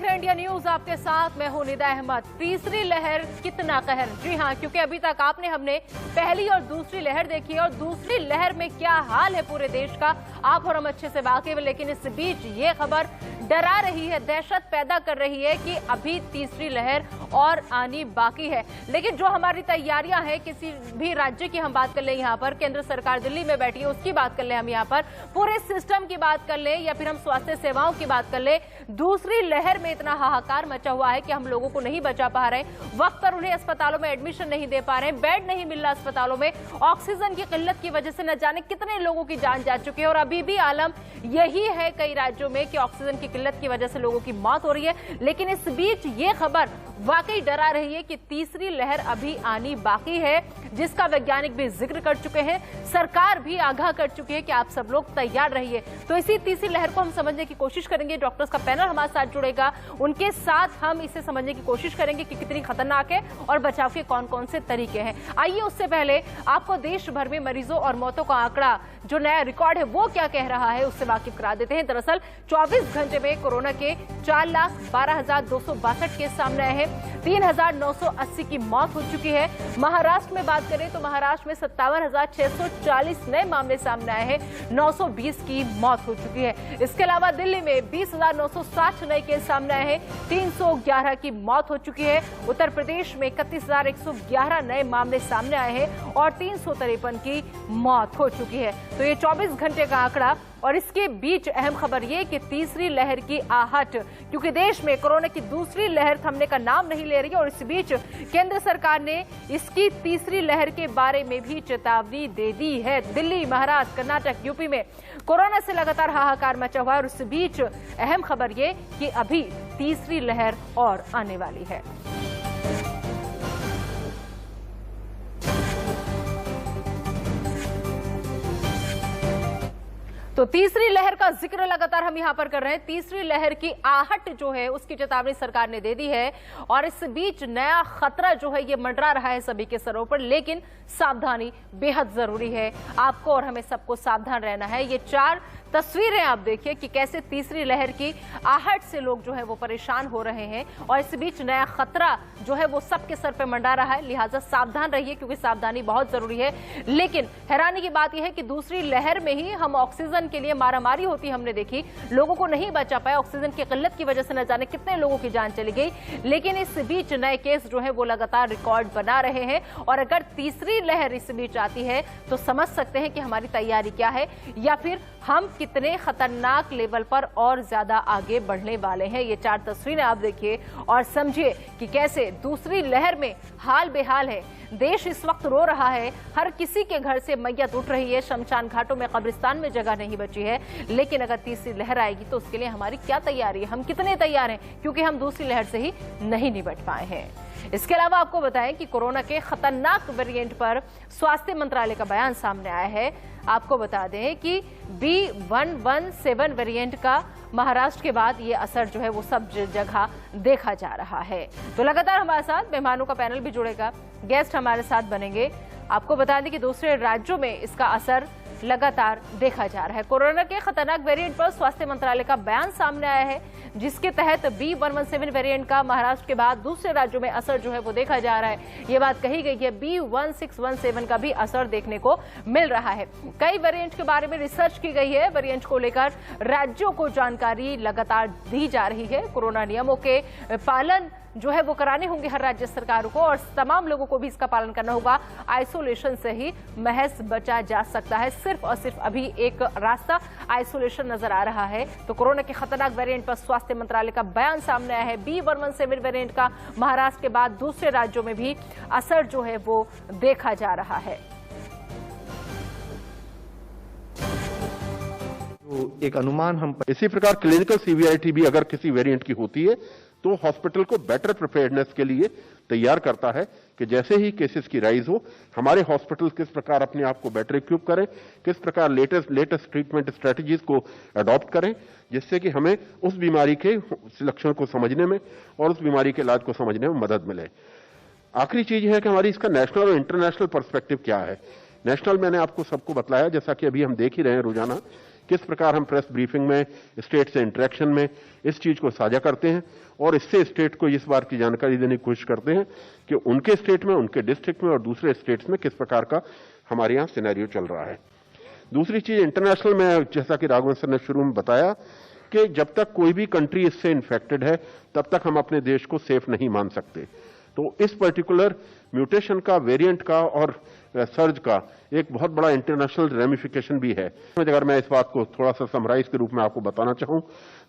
देख रहे हैं इंडिया न्यूज, आपके साथ मैं हूं निदा अहमद। तीसरी लहर कितना कहर, जी हां, क्योंकि अभी तक हमने पहली और दूसरी लहर देखी है और दूसरी लहर में क्या हाल है पूरे देश का आप और हम अच्छे से वाकिफ हैं। लेकिन इस बीच ये खबर डरा रही है, दहशत पैदा कर रही है कि अभी तीसरी लहर और आनी बाकी है। लेकिन जो हमारी तैयारियां हैं, किसी भी राज्य की हम बात कर लें, यहाँ पर केंद्र सरकार दिल्ली में बैठी है उसकी बात कर लें, हम यहाँ पर पूरे सिस्टम की बात कर लें या फिर हम स्वास्थ्य सेवाओं की बात कर लें, दूसरी लहर में इतना हाहाकार मचा हुआ है कि हम लोगों को नहीं बचा पा रहे हैं, वक्त पर उन्हें अस्पतालों में एडमिशन नहीं दे पा रहे हैं, बेड नहीं मिल रहा अस्पतालों में, ऑक्सीजन की किल्लत की वजह से न जाने कितने लोगों की जान जा चुकी है। और अभी भी आलम यही है कई राज्यों में कि ऑक्सीजन की किल्लत की वजह से लोगों की मौत हो रही है। लेकिन इस बीच ये खबर वाकई डरा रही है कि तीसरी लहर अभी आनी बाकी है, जिसका वैज्ञानिक भी जिक्र कर चुके हैं, सरकार भी आगाह कर चुकी है कि आप सब लोग तैयार रहिए। तो इसी तीसरी लहर को हम समझने की कोशिश करेंगे। डॉक्टर्स का पैनल हमारे साथ जुड़ेगा, उनके साथ हम इसे समझने की कोशिश करेंगे कि कितनी खतरनाक है और बचाव के कौन कौन से तरीके हैं। आइए उससे पहले आपको देश भर में मरीजों और मौतों का आंकड़ा, जो नया रिकॉर्ड है वो क्या कह रहा है, उससे वाकिफ करा देते हैं। दरअसल 24 घंटे में कोरोना के 4,12,262 केस सामने आए हैं, 3,980 की मौत हो चुकी है। महाराष्ट्र में बात करें तो महाराष्ट्र में 57,640 नए मामले सामने आए हैं, 920 की मौत हो चुकी है। इसके अलावा दिल्ली में 20,960 नए केस सामने आए हैं, 311 की मौत हो चुकी है। उत्तर प्रदेश में 31,111 नए मामले सामने आए हैं और 353 की मौत हो चुकी है। तो ये 24 घंटे का आंकड़ा। और इसके बीच अहम खबर ये कि तीसरी लहर की आहट, क्योंकि देश में कोरोना की दूसरी लहर थमने का नाम नहीं ले रही है और इस बीच केंद्र सरकार ने इसकी तीसरी लहर के बारे में भी चेतावनी दे दी है। दिल्ली, महाराष्ट्र, कर्नाटक, यूपी में कोरोना से लगातार हाहाकार मचा हुआ है और इस बीच अहम खबर ये कि अभी तीसरी लहर और आने वाली है। तो तीसरी लहर का जिक्र लगातार हम यहां पर कर रहे हैं। तीसरी लहर की आहट जो है उसकी चेतावनी सरकार ने दे दी है और इस बीच नया खतरा जो है ये मंडरा रहा है सभी के सरों पर। लेकिन सावधानी बेहद जरूरी है, आपको और हमें सबको सावधान रहना है। ये 4 तस्वीरें आप देखिए कि कैसे तीसरी लहर की आहट से लोग जो है वो परेशान हो रहे हैं और इस बीच नया खतरा जो है वो सबके सर पे मंडरा रहा है। लिहाजा सावधान रहिए, क्योंकि सावधानी बहुत जरूरी है। लेकिन हैरानी की बात यह है कि दूसरी लहर में ही हम ऑक्सीजन के लिए मारामारी होती हमने देखी, लोगों को नहीं बचा पाया, ऑक्सीजन की किल्लत की वजह से न जाने कितने लोगों की जान चली गई। लेकिन इस बीच नए केस जो है वो लगातार रिकॉर्ड बना रहे हैं और अगर तीसरी लहर इस बीच आती है तो समझ सकते हैं कि हमारी तैयारी क्या है या फिर हम कितने खतरनाक लेवल पर और ज्यादा आगे बढ़ने वाले हैं। ये 4 तस्वीरें आप देखिए और समझिए कि कैसे दूसरी लहर में हाल बेहाल है। देश इस वक्त रो रहा है, हर किसी के घर से मैयत उठ रही है, शमशान घाटों में, कब्रिस्तान में जगह नहीं बची है। लेकिन अगर तीसरी लहर आएगी तो उसके लिए हमारी क्या तैयारी है, हम कितने तैयार हैं, क्योंकि हम दूसरी लहर से ही नहीं निपट पाए हैं। इसके अलावा आपको बताएं कि कोरोना के खतरनाक वेरिएंट पर स्वास्थ्य मंत्रालय का बयान सामने आया है। आपको बता दें कि B117 वेरिएंट का महाराष्ट्र के बाद ये असर जो है वो सब जगह देखा जा रहा है। तो लगातार हमारे साथ मेहमानों का पैनल भी जुड़ेगा, गेस्ट हमारे साथ बनेंगे। आपको बता दें कि दूसरे राज्यों में इसका असर लगातार देखा जा रहा है। कोरोना के खतरनाक वेरिएंट पर स्वास्थ्य मंत्रालय का बयान सामने आया है, जिसके तहत B117 वेरिएंट का महाराष्ट्र के बाद दूसरे राज्यों में असर जो है वो देखा जा रहा है। ये बात कही गई है, B1617 का भी असर देखने को मिल रहा है। कई वेरिएंट के बारे में रिसर्च की गई है, वेरिएंट को लेकर राज्यों को जानकारी लगातार दी जा रही है। कोरोना नियमों के पालन जो है वो कराने होंगे हर राज्य सरकारों को और तमाम लोगों को भी इसका पालन करना होगा। आइसोलेशन से ही महज बचा जा सकता है, सिर्फ और सिर्फ अभी एक रास्ता आइसोलेशन नजर आ रहा है। तो कोरोना के खतरनाक वेरिएंट पर स्वास्थ्य मंत्रालय का बयान सामने आया है। B117 वेरिएंट का महाराष्ट्र के बाद दूसरे राज्यों में भी असर जो है वो देखा जा रहा है। तो एक अनुमान हम इसी प्रकार क्लिनिकल सीवियरिटी भी अगर किसी वेरिएंट की होती है तो हॉस्पिटल को बेटर प्रिपेयर्डनेस के लिए तैयार करता है कि जैसे ही केसेस की राइज हो, हमारे हॉस्पिटल किस प्रकार अपने आप को बेटर इक्विप करें, किस प्रकार लेटेस्ट ट्रीटमेंट स्ट्रेटजीज को अडॉप्ट करें, जिससे कि हमें उस बीमारी के लक्षण को समझने में और उस बीमारी के इलाज को समझने में मदद मिले। आखिरी चीज है कि हमारी इसका नेशनल और इंटरनेशनल पर्सपेक्टिव क्या है। नेशनल मैंने आपको सबको बतलाया, जैसा कि अभी हम देख ही रहे हैं रोजाना किस प्रकार हम प्रेस ब्रीफिंग में स्टेट से इंटरेक्शन में इस चीज को साझा करते हैं और इससे स्टेट को इस बार की जानकारी देने की कोशिश करते हैं कि उनके स्टेट में, उनके डिस्ट्रिक्ट में और दूसरे स्टेट्स में किस प्रकार का हमारे यहाँ सिनेरियो चल रहा है। दूसरी चीज इंटरनेशनल में, जैसा कि राघवन सर ने शुरू में बताया कि जब तक कोई भी कंट्री इससे इन्फेक्टेड है तब तक हम अपने देश को सेफ नहीं मान सकते। तो इस पर्टिकुलर म्यूटेशन का, वेरिएंट का और सर्ज का एक बहुत बड़ा इंटरनेशनल रेमिफिकेशन भी है। अगर मैं इस बात को थोड़ा सा समराइज के रूप में आपको बताना चाहूं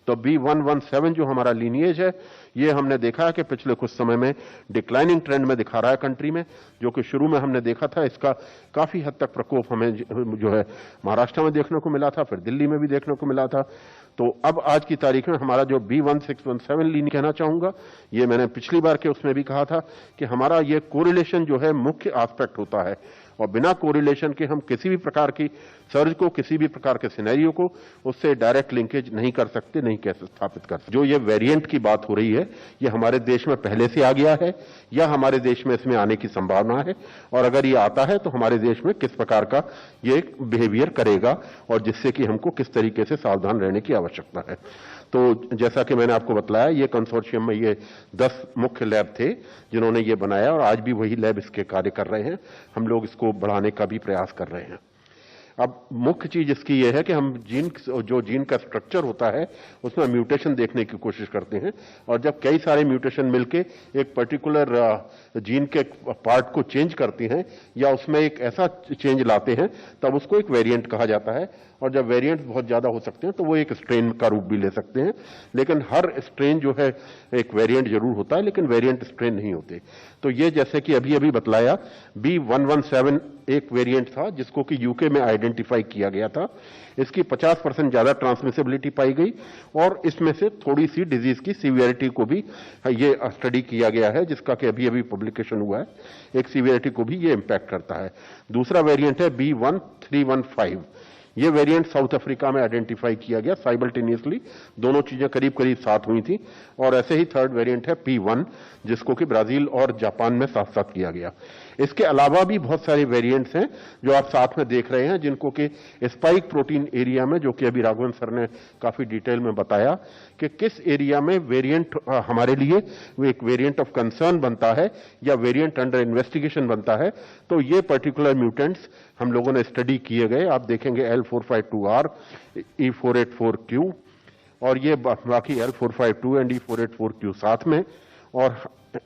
तो B117 जो हमारा लीनिएज है, ये हमने देखा है कि पिछले कुछ समय में डिक्लाइनिंग ट्रेंड में दिखा रहा है कंट्री में, जो कि शुरू में हमने देखा था। इसका काफी हद तक प्रकोप हमें जो है महाराष्ट्र में देखने को मिला था, फिर दिल्ली में भी देखने को मिला था। तो अब आज की तारीख में हमारा जो B1617 लीनिएज, कहना चाहूंगा, ये मैंने पिछली बार के उसमें भी कहा था कि हमारा ये कोरिलेशन जो है मुख्य एस्पेक्ट होता है और बिना कोरिलेशन के हम किसी भी प्रकार की सर्ज को, किसी भी प्रकार के सिनेरियो को उससे डायरेक्ट लिंकेज नहीं कर सकते, नहीं कैसे स्थापित कर सकते। जो ये वेरिएंट की बात हो रही है, ये हमारे देश में पहले से आ गया है या हमारे देश में इसमें आने की संभावना है, और अगर ये आता है तो हमारे देश में किस प्रकार का ये बिहेवियर करेगा और जिससे कि हमको किस तरीके से सावधान रहने की आवश्यकता है। तो जैसा कि मैंने आपको बताया, ये कंसोर्शियम में ये 10 मुख्य लैब थे जिन्होंने ये बनाया और आज भी वही लैब इसके कार्य कर रहे हैं। हम लोग इसको बढ़ाने का भी प्रयास कर रहे हैं। अब मुख्य चीज इसकी यह है कि हम जीन का स्ट्रक्चर होता है उसमें म्यूटेशन देखने की कोशिश करते हैं, और जब कई सारे म्यूटेशन मिलके एक पर्टिकुलर जीन के पार्ट को चेंज करती हैं या उसमें एक ऐसा चेंज लाते हैं, तब उसको एक वेरिएंट कहा जाता है। और जब वेरिएंट्स बहुत ज्यादा हो सकते हैं तो वो एक स्ट्रेन का रूप भी ले सकते हैं, लेकिन हर स्ट्रेन जो है एक वेरिएंट जरूर होता है, लेकिन वेरिएंट स्ट्रेन नहीं होते। तो ये जैसे कि अभी अभी बतलाया, B117 एक वेरिएंट था जिसको कि यूके में आइडेंटिफाई किया गया था। इसकी 50% ज्यादा ट्रांसमिसिबिलिटी पाई गई और इसमें से थोड़ी सी डिजीज की सीवियरिटी को भी ये स्टडी किया गया है, जिसका कि अभी अभी पब्लिकेशन हुआ है। एक सीवियरिटी को भी ये इंपैक्ट करता है। दूसरा वेरिएंट है B1315। ये वेरिएंट साउथ अफ्रीका में आइडेंटिफाई किया गया साइमल्टेनियसली, दोनों चीजें करीब करीब साथ हुई थी। और ऐसे ही थर्ड वेरिएंट है P1, जिसको कि ब्राजील और जापान में साथ साथ किया गया। इसके अलावा भी बहुत सारे वेरिएंट्स हैं जो आप साथ में देख रहे हैं, जिनको कि स्पाइक प्रोटीन एरिया में, जो कि अभी राघवन सर ने काफी डिटेल में बताया कि किस एरिया में वेरिएंट हमारे लिए वो एक वेरिएंट ऑफ कंसर्न बनता है या वेरिएंट अंडर इन्वेस्टिगेशन बनता है। तो ये पर्टिकुलर म्यूटेंट्स हम लोगों ने स्टडी किए गए। आप देखेंगे L452R, E484Q और ये बाकी L452 एंड E484Q साथ में, और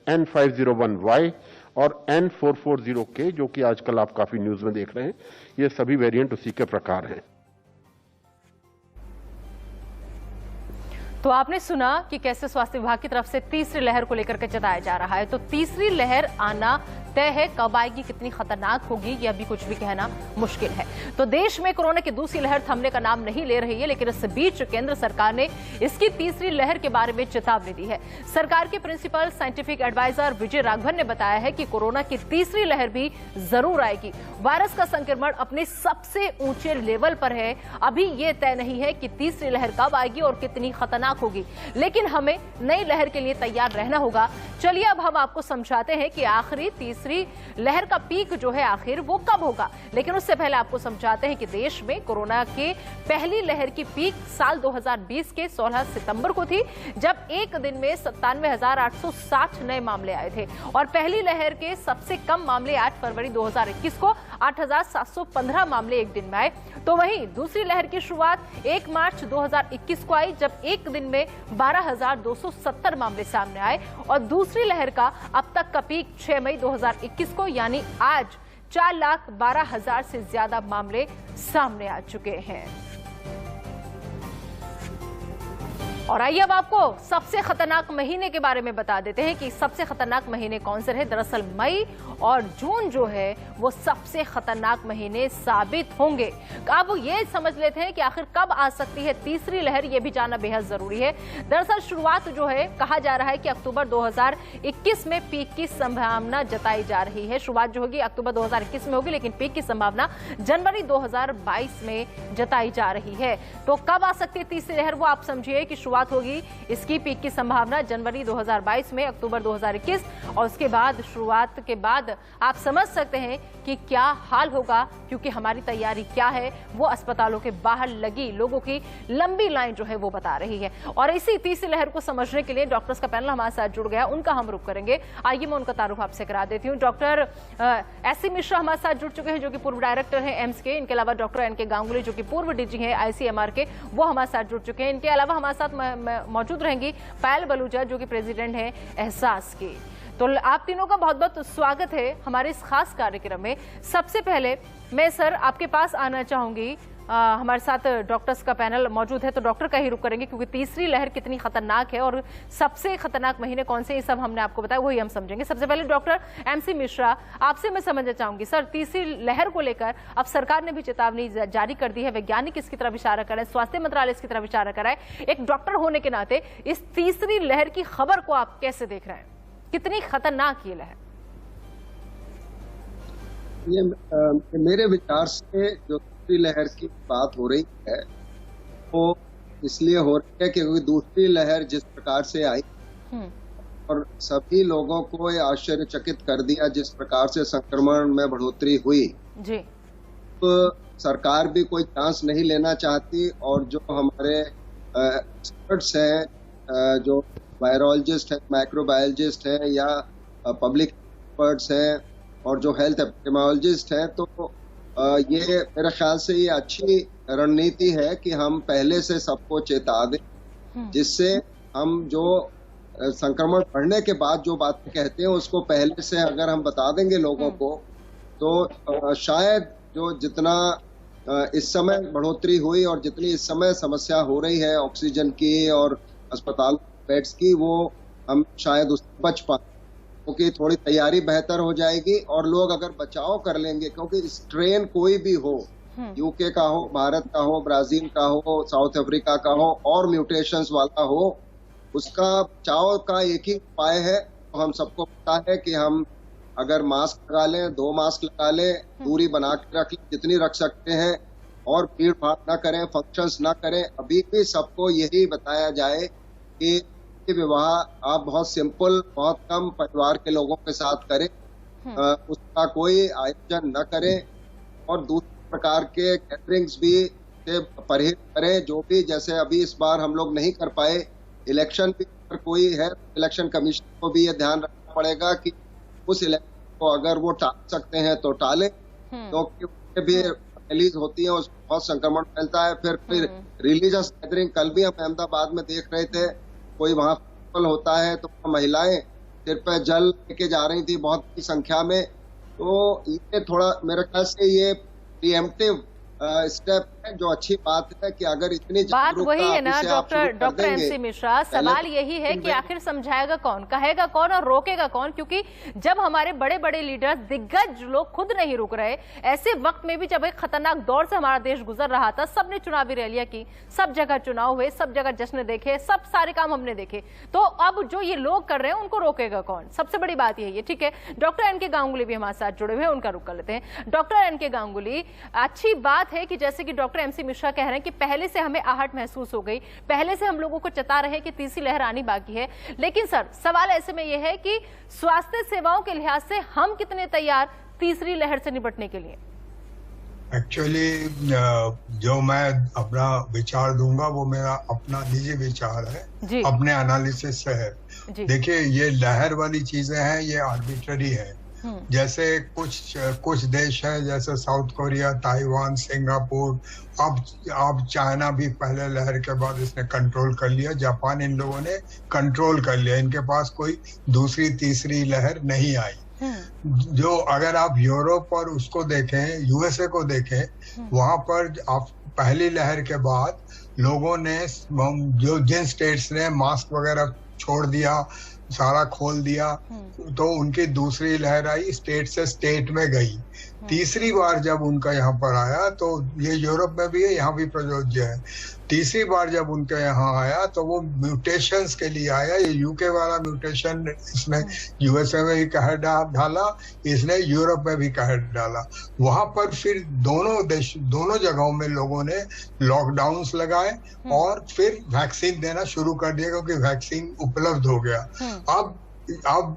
N501Y और N440K, जो कि आजकल आप काफी न्यूज में देख रहे हैं। ये सभी वेरिएंट उसी के प्रकार हैं। तो आपने सुना कि कैसे स्वास्थ्य विभाग की तरफ से तीसरी लहर को लेकर के जताया जा रहा है। तो तीसरी लहर आना तय है, कब आएगी, कितनी खतरनाक होगी, यह भी कुछ भी कहना मुश्किल है। तो देश में कोरोना की दूसरी लहर थमने का नाम नहीं ले रही है, लेकिन इस बीच केंद्र सरकार ने इसकी तीसरी लहर के बारे में चेतावनी दी है। सरकार के principal scientific adviser Vijay Raghavan ने बताया है कि कोरोना की तीसरी लहर भी जरूर आएगी। वायरस का संक्रमण अपने सबसे ऊंचे लेवल पर है। अभी यह तय नहीं है कि तीसरी लहर कब आएगी और कितनी खतरनाक होगी, लेकिन हमें नई लहर के लिए तैयार रहना होगा। चलिए अब हम आपको समझाते हैं कि आखिरी तीसरी लहर का पीक जो है आखिर वो कब होगा। लेकिन उससे पहले आपको समझाते हैं कि देश में कोरोना के पहली लहर की पीक साल 2020 के 16 सितंबर को थी, जब एक दिन में 97,860 नए मामले आए थे, और पहली लहर के सबसे कम मामले 8 फरवरी 2021 को 8,715 मामले एक दिन में आए। तो वहीं दूसरी लहर की शुरुआत 1 मार्च 2021 को आई, जब एक दिन में 12,270 मामले सामने आए, और दूसरी लहर का अब तक का पीक 6 मई 2021 को, यानी आज 4,12,000 से ज्यादा मामले सामने आ चुके हैं। और आइए अब आपको सबसे खतरनाक महीने के बारे में बता देते हैं कि सबसे खतरनाक महीने कौन से रहे। दरअसल मई और जून जो है वो सबसे खतरनाक महीने साबित होंगे। अब ये समझ लेते हैं कि आखिर कब आ सकती है तीसरी लहर, ये भी जानना बेहद जरूरी है। दरअसल शुरुआत जो है, कहा जा रहा है कि अक्टूबर 2021 में पीक की संभावना जताई जा रही है। शुरुआत जो होगी अक्टूबर 2021 में होगी, लेकिन पीक की संभावना जनवरी 2022 में जताई जा रही है। तो कब आ सकती है तीसरी लहर, वो आप समझिए कि शुरुआत शुरुआत होगी इसकी पीक की संभावना जनवरी 2022 में, अक्टूबर 2021, और उसके बाद शुरुआत के बाद आप समझ सकते हैं कि क्या हाल होगा, क्योंकि हमारी तैयारी क्या है वो अस्पतालों के बाहर लगी लोगों की लंबी लाइन जो है वो बता रही है। और इसी तीसरी लहर को समझने के लिए डॉक्टर्स का पैनल हमारे साथ जुड़ गया, उनका हम रुख करेंगे। आइए मैं उनका तारुफ आपसे करा देती हूँ। डॉक्टर एससी मिश्रा हमारे साथ जुड़ चुके हैं, जो कि पूर्व डायरेक्टर हैं एम्स के। इनके अलावा डॉक्टर एनके गांगुली, जो कि पूर्व डीजी हैं आईसीएमआर के, वो हमारे साथ जुड़ चुके हैं। इनके अलावा हमारे साथ मौजूद रहेंगी पायल बलूचा, जो कि प्रेसिडेंट हैं एहसास की। तो आप तीनों का बहुत बहुत स्वागत है हमारे इस खास कार्यक्रम में। सबसे पहले मैं सर आपके पास आना चाहूंगी। हमारे साथ डॉक्टर्स का पैनल मौजूद है, तो डॉक्टर का ही रुख करेंगे, क्योंकि तीसरी लहर कितनी खतरनाक है और सबसे खतरनाक महीने कौन से, ये सब हमने आपको बताया, वही हम समझेंगे। सबसे पहले डॉक्टर एमसी मिश्रा, आपसे मैं समझना चाहूंगी सर, तीसरी लहर को लेकर अब सरकार ने भी चेतावनी जारी कर दी है, वैज्ञानिक इसकी तरफ इशारा कर रहे हैं, स्वास्थ्य मंत्रालय इसकी तरफ इशारा कर रहा है। एक डॉक्टर होने के नाते इस तीसरी लहर की खबर को आप कैसे देख रहे हैं, कितनी खतरनाक ये लहर? ये मेरे विचार से जो दूसरी लहर की बात हो रही है वो इसलिए हो रही है क्योंकि दूसरी लहर जिस प्रकार से आई और सभी लोगों को ये आश्चर्यचकित कर दिया जिस प्रकार से संक्रमण में बढ़ोतरी हुई जी। तो सरकार भी कोई चांस नहीं लेना चाहती, और जो हमारे एक्सपर्ट्स हैं, जो वायरोलॉजिस्ट हैं, माइक्रोबायोलॉजिस्ट हैं, या पब्लिक एक्सपर्ट्स हैं, और जो हेल्थ एपिडेमियोलॉजिस्ट हैं, तो ये मेरे ख्याल से ये अच्छी रणनीति है कि हम पहले से सबको चेता दें, जिससे हम जो संक्रमण बढ़ने के बाद जो बातें कहते हैं उसको पहले से अगर हम बता देंगे लोगों को, तो शायद जो जितना इस समय बढ़ोतरी हुई और जितनी इस समय समस्या हो रही है ऑक्सीजन की और अस्पताल बेड्स की, वो हम शायद उससे बच पाए, क्योंकि थोड़ी तैयारी बेहतर हो जाएगी और लोग अगर बचाव कर लेंगे, क्योंकि स्ट्रेन कोई भी हो, यूके का हो, भारत का हो, ब्राजील का हो, साउथ अफ्रीका का हो, और म्यूटेशंस वाला हो, उसका बचाव का एक ही उपाय है। तो हम सबको पता है कि हम अगर मास्क लगा लें, 2 मास्क लगा लें, दूरी बना के रख लें जितनी रख सकते हैं, और भीड़ भाड़ ना करें, फंक्शंस ना करें। अभी भी सबको यही बताया जाए कि विवाह आप बहुत सिंपल, बहुत कम परिवार के लोगों के साथ करें, उसका कोई आयोजन न करें, और दूसरे प्रकार के गैदरिंग्स भी से परहेज करें। जो भी जैसे अभी इस बार हम लोग नहीं कर पाए, इलेक्शन भी अगर कोई है, इलेक्शन कमीशन को भी ये ध्यान रखना पड़ेगा कि उस इलेक्शन को अगर वो टाल सकते हैं तो टालें, क्योंकि उससे भी रिलीज होती है, उसमें बहुत संक्रमण फैलता है। फिर रिलीजियस गैदरिंग, कल भी हम अहमदाबाद में देख रहे थे, कोई वहाँ फेस्टिवल होता है तो महिलाएं सिर पे जल लेके जा रही थी बहुत बड़ी संख्या में। तो ये थोड़ा मेरे ख्याल से ये प्रीएम्प्टिव स्टेप है, जो अच्छी बात है कि अगर इतनी बात वही है ना डॉक्टर एमसी मिश्रा, सवाल यही है कि आखिर समझाएगा कौन, कहेगा कौन और रोकेगा कौन? क्योंकि जब हमारे बड़े बड़े लीडर्स, दिग्गज लोग खुद नहीं रुक रहे, ऐसे वक्त में भी जब एक खतरनाक दौर से हमारा देश गुजर रहा था, सबने चुनावी रैलियां की, सब जगह चुनाव हुए, सब जगह जश्न देखे, सब सारे काम हमने देखे, तो अब जो ये लोग कर रहे हैं उनको रोकेगा कौन? सबसे बड़ी बात यही है। ठीक है, डॉक्टर एनके गांगुली भी हमारे साथ जुड़े हुए हैं, उनका रुख कर लेते हैं। डॉक्टर एनके गांगुली, अच्छी बात है कि जैसे कि डॉक्टर एमसी मिश्रा कह रहे हैं कि पहले से हमें आहट महसूस हो गई, पहले से हम लोगों को चेता रहे कि तीसरी लहर आनी बाकी है, लेकिन सर सवाल ऐसे में यह है कि स्वास्थ्य सेवाओं के लिहाज से हम कितने तैयार तीसरी लहर से निपटने के लिए? एक्चुअली जो मैं अपना विचार दूंगा वो मेरा अपना निजी विचार है, अपने एनालिसिस से है। देखिए, ये लहर वाली चीजें हैं, ये आर्बिट्ररी है। जैसे कुछ देश हैं, जैसे साउथ कोरिया, ताइवान, सिंगापुर, अब चाइना भी पहले लहर के बाद इसने कंट्रोल कर लिया, जापान, इन लोगों ने कंट्रोल कर लिया, इनके पास कोई दूसरी तीसरी लहर नहीं आई। जो अगर आप यूरोप और उसको देखें, यूएसए को देखें, वहां पर आप पहली लहर के बाद लोगों ने जिन स्टेट्स ने मास्क वगैरह छोड़ दिया, सारा खोल दिया, तो उनकी दूसरी लहर आई, स्टेट से स्टेट में गई। तीसरी बार जब उनका यहाँ पर आया, तो ये यूरोप में भी है, यहाँ भी प्रयोज्य है। तीसरी बार जब उनके यहाँ आया तो वो म्यूटेशंस के लिए आया। ये यूके वाला म्यूटेशन इसने यूएसए में भी कहर डाला, इसने यूरोप में भी कहर डाला। वहां पर फिर दोनों जगहों में लोगों ने लॉकडाउन्स लगाए और फिर वैक्सीन देना शुरू कर दिया, क्योंकि वैक्सीन उपलब्ध हो गया। अब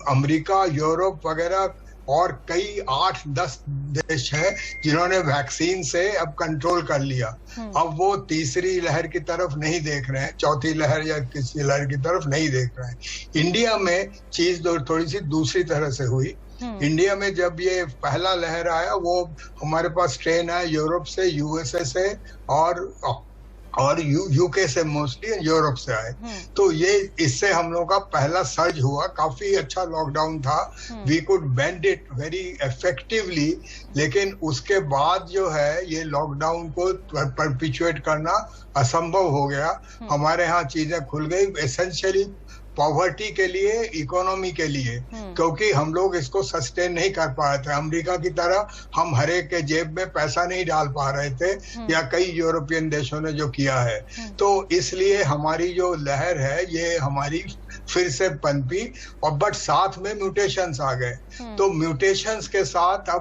अमेरिका, यूरोप वगैरह और कई 8-10 देश हैं जिन्होंने वैक्सीन से अब कंट्रोल कर लिया। अब वो तीसरी लहर की तरफ नहीं देख रहे हैं, चौथी लहर या किसी लहर की तरफ नहीं देख रहे हैं। इंडिया में चीज थोड़ी सी दूसरी तरह से हुई। इंडिया में जब ये पहला लहर आया, वो हमारे पास ट्रेन है यूरोप से, यूएसए से और यूके से, मोस्टली यूरोप से आए। तो ये इससे हम लोग का पहला सर्ज हुआ। काफी अच्छा लॉकडाउन था, we could bend it very effectively. लेकिन उसके बाद जो है ये लॉकडाउन को परपिचुएट करना असंभव हो गया। हमारे यहाँ चीजें खुल गई एसेंशियली पॉवर्टी के लिए, इकोनॉमी के लिए, क्योंकि हम लोग इसको सस्टेन नहीं कर पा रहे थे। अमेरिका की तरह हम हर एक के जेब में पैसा नहीं डाल पा रहे थे, या कई यूरोपियन देशों ने जो किया है। तो इसलिए हमारी जो लहर है ये हमारी फिर से पनपी, और बट साथ में म्यूटेशंस आ गए। तो म्यूटेशंस के साथ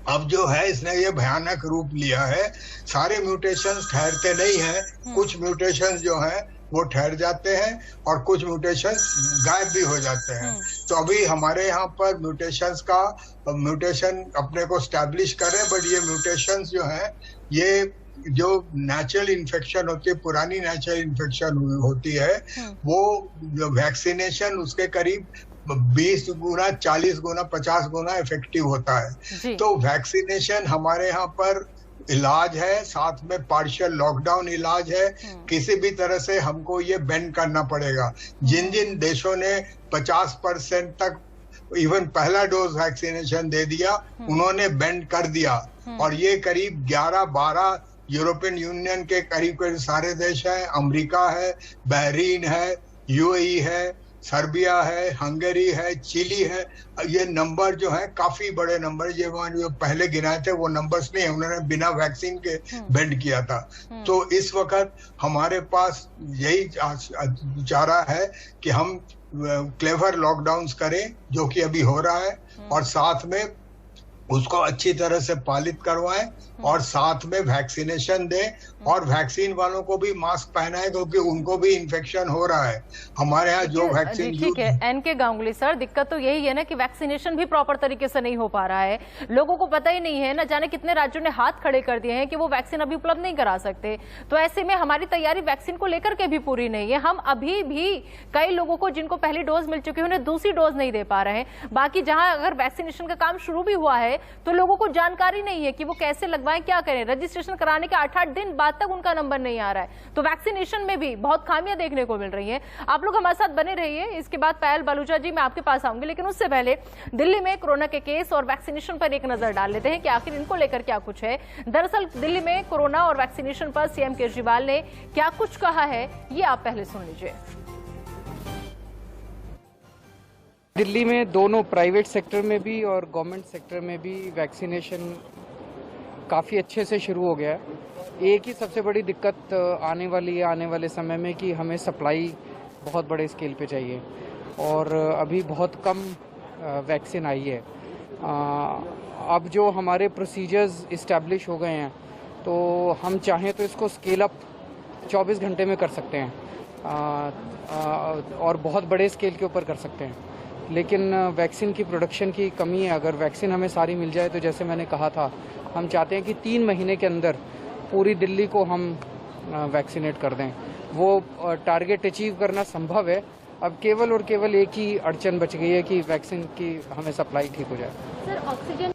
अब जो है इसने ये भयानक रूप लिया है। सारे म्यूटेशंस ठहरते नहीं हैं, कुछ म्यूटेशंस जो हैं वो ठहर जाते हैं और कुछ म्यूटेशंस गायब भी हो जाते हैं। तो अभी हमारे यहाँ पर म्यूटेशन अपने को स्टैब्लिश करें, बट ये म्यूटेशंस जो हैं, ये जो नेचुरल इन्फेक्शन होती है, पुरानी नेचुरल इन्फेक्शन होती है, वो वैक्सीनेशन उसके करीब 20 गुना, 40 गुना, 50 गुना इफेक्टिव होता है। तो वैक्सीनेशन हमारे यहाँ पर इलाज है, साथ में पार्शियल लॉकडाउन इलाज है। किसी भी तरह से हमको ये बेंड करना पड़ेगा। जिन जिन देशों ने 50% तक इवन पहला डोज वैक्सीनेशन दे दिया, उन्होंने बेंड कर दिया। और ये करीब 11-12 यूरोपियन यूनियन के करीब सारे देश हैं। अमेरिका है, बहरीन है, यूएई है, सर्बिया है, हंगरी है, चिली है। ये नंबर जो है काफी बड़े नंबर, जो पहले गिनाए थे वो नंबर्स नहीं है, उन्होंने बिना वैक्सीन के बेंड किया था। तो इस वक्त हमारे पास यही चारा है कि हम क्लेवर लॉकडाउन्स करें, जो कि अभी हो रहा है, और साथ में उसको अच्छी तरह से पालित करवाएं, और साथ में वैक्सीनेशन दें, और वैक्सीन वालों को भी मास्क पहनाएं, क्योंकि उनको भी इन्फेक्शन हो रहा है। हमारे यहाँ जो वैक्सीन, ठीक है एनके गांगुली सर, दिक्कत तो यही है ना कि वैक्सीनेशन भी प्रॉपर तरीके से नहीं हो पा रहा है। लोगों को पता ही नहीं है, ना जाने कितने राज्यों ने हाथ खड़े कर दिए हैं कि वो वैक्सीन अभी उपलब्ध नहीं करा सकते। तो ऐसे में हमारी तैयारी वैक्सीन को लेकर के भी पूरी नहीं है। हम अभी भी कई लोगों को जिनको पहली डोज मिल चुकी है, उन्हें दूसरी डोज नहीं दे पा रहे हैं। बाकी जहां अगर वैक्सीनेशन का काम शुरू भी हुआ है, तो लोगों को जानकारी नहीं है कि वो कैसे लगवाएं, क्या करें। रजिस्ट्रेशन कराने के 8-8 दिन बाद तक उनका नंबर नहीं आ रहा है। तो वैक्सीनेशन में भी बहुत खामियां देखने को मिल रही हैं। आप लोग हमारे साथ बने रहिए। इसके बाद पायल बलूचा जी मैं आपके पास आऊंगी, लेकिन उससे पहले दिल्ली में कोरोना के केस और वैक्सीनेशन पर एक नजर डाल लेते हैं कि आखिर इनको लेकर क्या कुछ है। दरअसल दिल्ली में कोरोना और वैक्सीनेशन पर सीएम केजरीवाल ने क्या कुछ कहा है, ये आप पहले सुन लीजिए। दिल्ली में दोनों प्राइवेट सेक्टर में भी और गवर्नमेंट सेक्टर में भी वैक्सीनेशन काफ़ी अच्छे से शुरू हो गया है। एक ही सबसे बड़ी दिक्कत आने वाले समय में कि हमें सप्लाई बहुत बड़े स्केल पे चाहिए, और अभी बहुत कम वैक्सीन आई है। अब जो हमारे प्रोसीजर्स इस्टेब्लिश हो गए हैं, तो हम चाहें तो इसको स्केल अप 24 घंटे में कर सकते हैं, और बहुत बड़े स्केल के ऊपर कर सकते हैं। लेकिन वैक्सीन की प्रोडक्शन की कमी है। अगर वैक्सीन हमें सारी मिल जाए तो जैसे मैंने कहा था, हम चाहते हैं कि 3 महीने के अंदर पूरी दिल्ली को हम वैक्सीनेट कर दें। वो टारगेट अचीव करना संभव है। अब केवल और केवल एक ही अड़चन बच गई है कि वैक्सीन की हमें सप्लाई ठीक हो जाए। सर ऑक्सीजन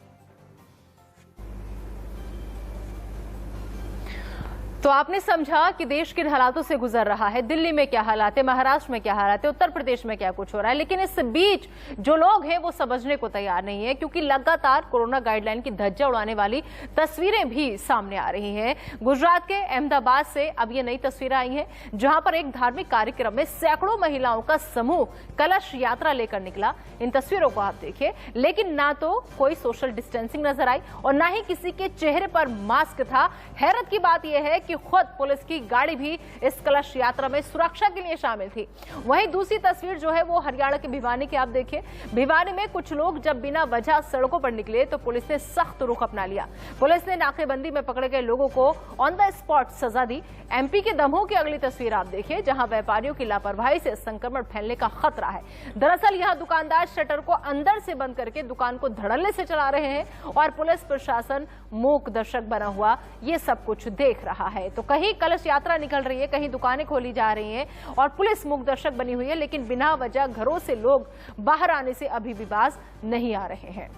तो आपने समझा कि देश किन हालातों से गुजर रहा है, दिल्ली में क्या हालात है, महाराष्ट्र में क्या हालात है, उत्तर प्रदेश में क्या कुछ हो रहा है। लेकिन इस बीच जो लोग हैं वो समझने को तैयार नहीं है, क्योंकि लगातार कोरोना गाइडलाइन की धज्जियां उड़ाने वाली तस्वीरें भी सामने आ रही हैं। गुजरात के अहमदाबाद से अब ये नई तस्वीरें आई हैं, जहां पर एक धार्मिक कार्यक्रम में सैकड़ों महिलाओं का समूह कलश यात्रा लेकर निकला। इन तस्वीरों को आप देखिए, लेकिन ना तो कोई सोशल डिस्टेंसिंग नजर आई और ना ही किसी के चेहरे पर मास्क था। हैरत की बात यह है कि खुद पुलिस की गाड़ी भी इस कलश यात्रा में सुरक्षा के लिए शामिल थी। वहीं दूसरी तस्वीर जो है वो हरियाणा के भिवानी की आप देखिए। भिवानी में कुछ लोग जब बिना वजह सड़कों पर निकले तो पुलिस ने सख्त रुख अपना लिया। पुलिस ने नाकेबंदी में पकड़े गए लोगों को ऑन द स्पॉट सजा दी। एमपी के दमोह की अगली तस्वीर आप देखिए, जहां व्यापारियों की लापरवाही से संक्रमण फैलने का खतरा है। दरअसल यहां दुकानदार शटर को अंदर से बंद करके दुकान को धड़ल्ले से चला रहे हैं और पुलिस प्रशासन मूक दर्शक बना हुआ ये सब कुछ देख रहा है। तो कहीं कलश यात्रा निकल रही है, कहीं दुकानें खोली जा रही हैं और पुलिस मूक दर्शक बनी हुई है, लेकिन बिना वजह घरों से लोग बाहर आने से अभी भी बाज नहीं आ रहे हैं।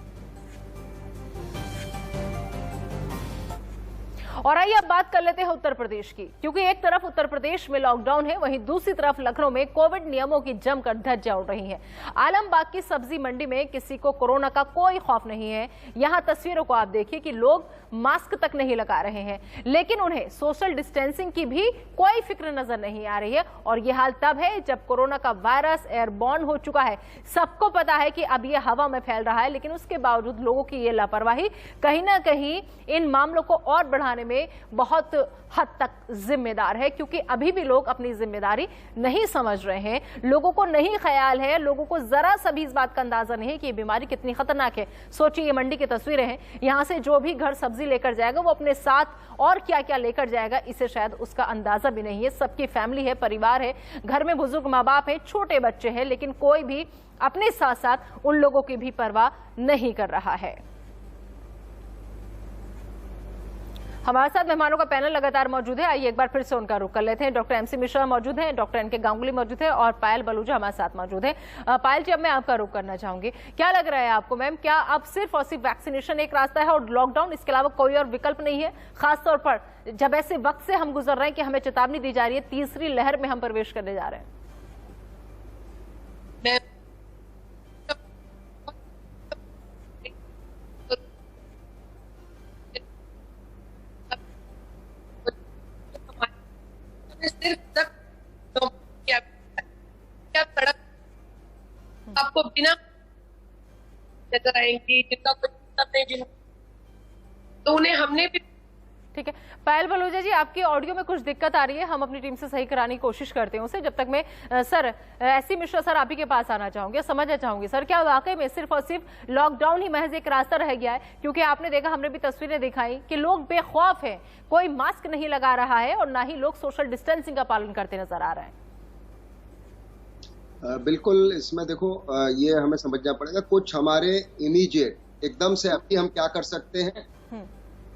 और आइए अब बात कर लेते हैं उत्तर प्रदेश की, क्योंकि एक तरफ उत्तर प्रदेश में लॉकडाउन है, वहीं दूसरी तरफ लखनऊ में कोविड नियमों की जमकर धज्जियां उड़ रही हैं। आलमबाग की सब्जी मंडी में किसी को कोरोना का कोई खौफ नहीं है। यहां तस्वीरों को आप देखिए कि लोग मास्क तक नहीं लगा रहे हैं, लेकिन उन्हें सोशल डिस्टेंसिंग की भी कोई फिक्र नजर नहीं आ रही है। और यह हाल तब है जब कोरोना का वायरस एयरबॉर्न हो चुका है। सबको पता है कि अब यह हवा में फैल रहा है, लेकिन उसके बावजूद लोगों की यह लापरवाही कहीं ना कहीं इन मामलों को और बढ़ाने में बहुत हद तक जिम्मेदार है, क्योंकि अभी भी लोग अपनी जिम्मेदारी नहीं समझ रहे हैं। लोगों को नहीं ख्याल है, लोगों को जरा सा भी इस बात का अंदाजा नहीं है कि ये बीमारी कितनी खतरनाक है। सोचिए, ये मंडी की तस्वीरें हैं, यहां से जो भी घर सब्जी लेकर जाएगा वो अपने साथ और क्या क्या लेकर जाएगा इसे शायद उसका अंदाजा भी नहीं है। सबकी फैमिली है, परिवार है, घर में बुजुर्ग माँ बाप है, छोटे बच्चे हैं, लेकिन कोई भी अपने साथ साथ उन लोगों की भी परवाह नहीं कर रहा है। हमारे साथ मेहमानों का पैनल लगातार मौजूद है, आइए एक बार फिर से उनका रुख कर लेते हैं। डॉक्टर एमसी मिश्रा मौजूद हैं, डॉक्टर एनके गांगुली मौजूद है और पायल बलूजा हमारे साथ मौजूद है। पायल जी, अब मैं आपका रुख करना चाहूंगी, क्या लग रहा है आपको मैम, क्या अब सिर्फ और सिर्फ वैक्सीनेशन एक रास्ता है और लॉकडाउन, इसके अलावा कोई और विकल्प नहीं है? खासतौर पर जब ऐसे वक्त से हम गुजर रहे हैं कि हमें चेतावनी दी जा रही है तीसरी लहर में हम प्रवेश करने जा रहे हैं। आपको बिना नजर आएंगी, जिनका कुछ नहीं, तो उन्हें हमने भी। ठीक है पायल बलूजा जी, आपकी ऑडियो में कुछ दिक्कत आ रही है, हम अपनी टीम से सही कराने की कोशिश करते हैं उसे। जब तक मैं सर एससी मिश्रा सर आप ही के पास आना चाहूंगी, समझना चाहूंगी सर, क्या वाकई में सिर्फ और सिर्फ लॉकडाउन ही महज एक रास्ता रह गया है? क्योंकि आपने देखा, हमने भी तस्वीरें दिखाई कि लोग बेखौफ हैं, कोई मास्क नहीं लगा रहा है और ना ही लोग सोशल डिस्टेंसिंग का पालन करते नजर आ रहे हैं। बिल्कुल, इसमें देखो ये हमें समझना पड़ेगा, कुछ हमारे इमीडिएट एकदम से अभी हम क्या कर सकते हैं,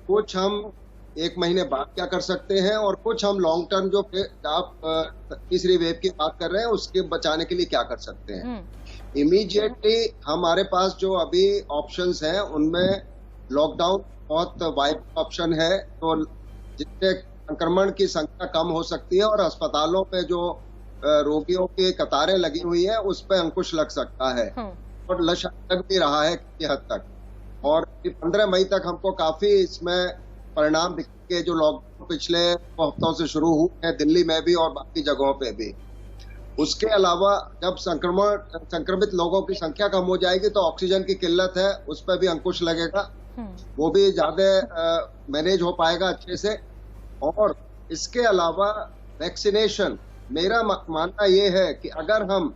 कुछ हम एक महीने बाद क्या कर सकते हैं, और कुछ हम लॉन्ग टर्म जो आप तीसरी वेव की बात कर रहे हैं उसके बचाने के लिए क्या कर सकते हैं। इमीडिएटली हमारे पास जो अभी ऑप्शंस हैं उनमें लॉकडाउन बहुत वाइब ऑप्शन है, तो जिससे संक्रमण की संख्या कम हो सकती है और अस्पतालों में जो रोगियों की कतारें लगी हुई है उस पर अंकुश लग सकता है, और लग भी रहा है किसी हद तक। और 15 मई तक हमको काफी इसमें परिणाम दिखे, जो लॉकडाउन पिछले हफ्तों से शुरू हुए हैं दिल्ली में भी और बाकी जगहों पे भी। उसके अलावा जब संक्रमित लोगों की संख्या कम हो जाएगी तो ऑक्सीजन की किल्लत है, उस पर भी अंकुश लगेगा, वो भी ज्यादा मैनेज हो पाएगा अच्छे से। और इसके अलावा वैक्सीनेशन, मेरा मानना ये है कि अगर हम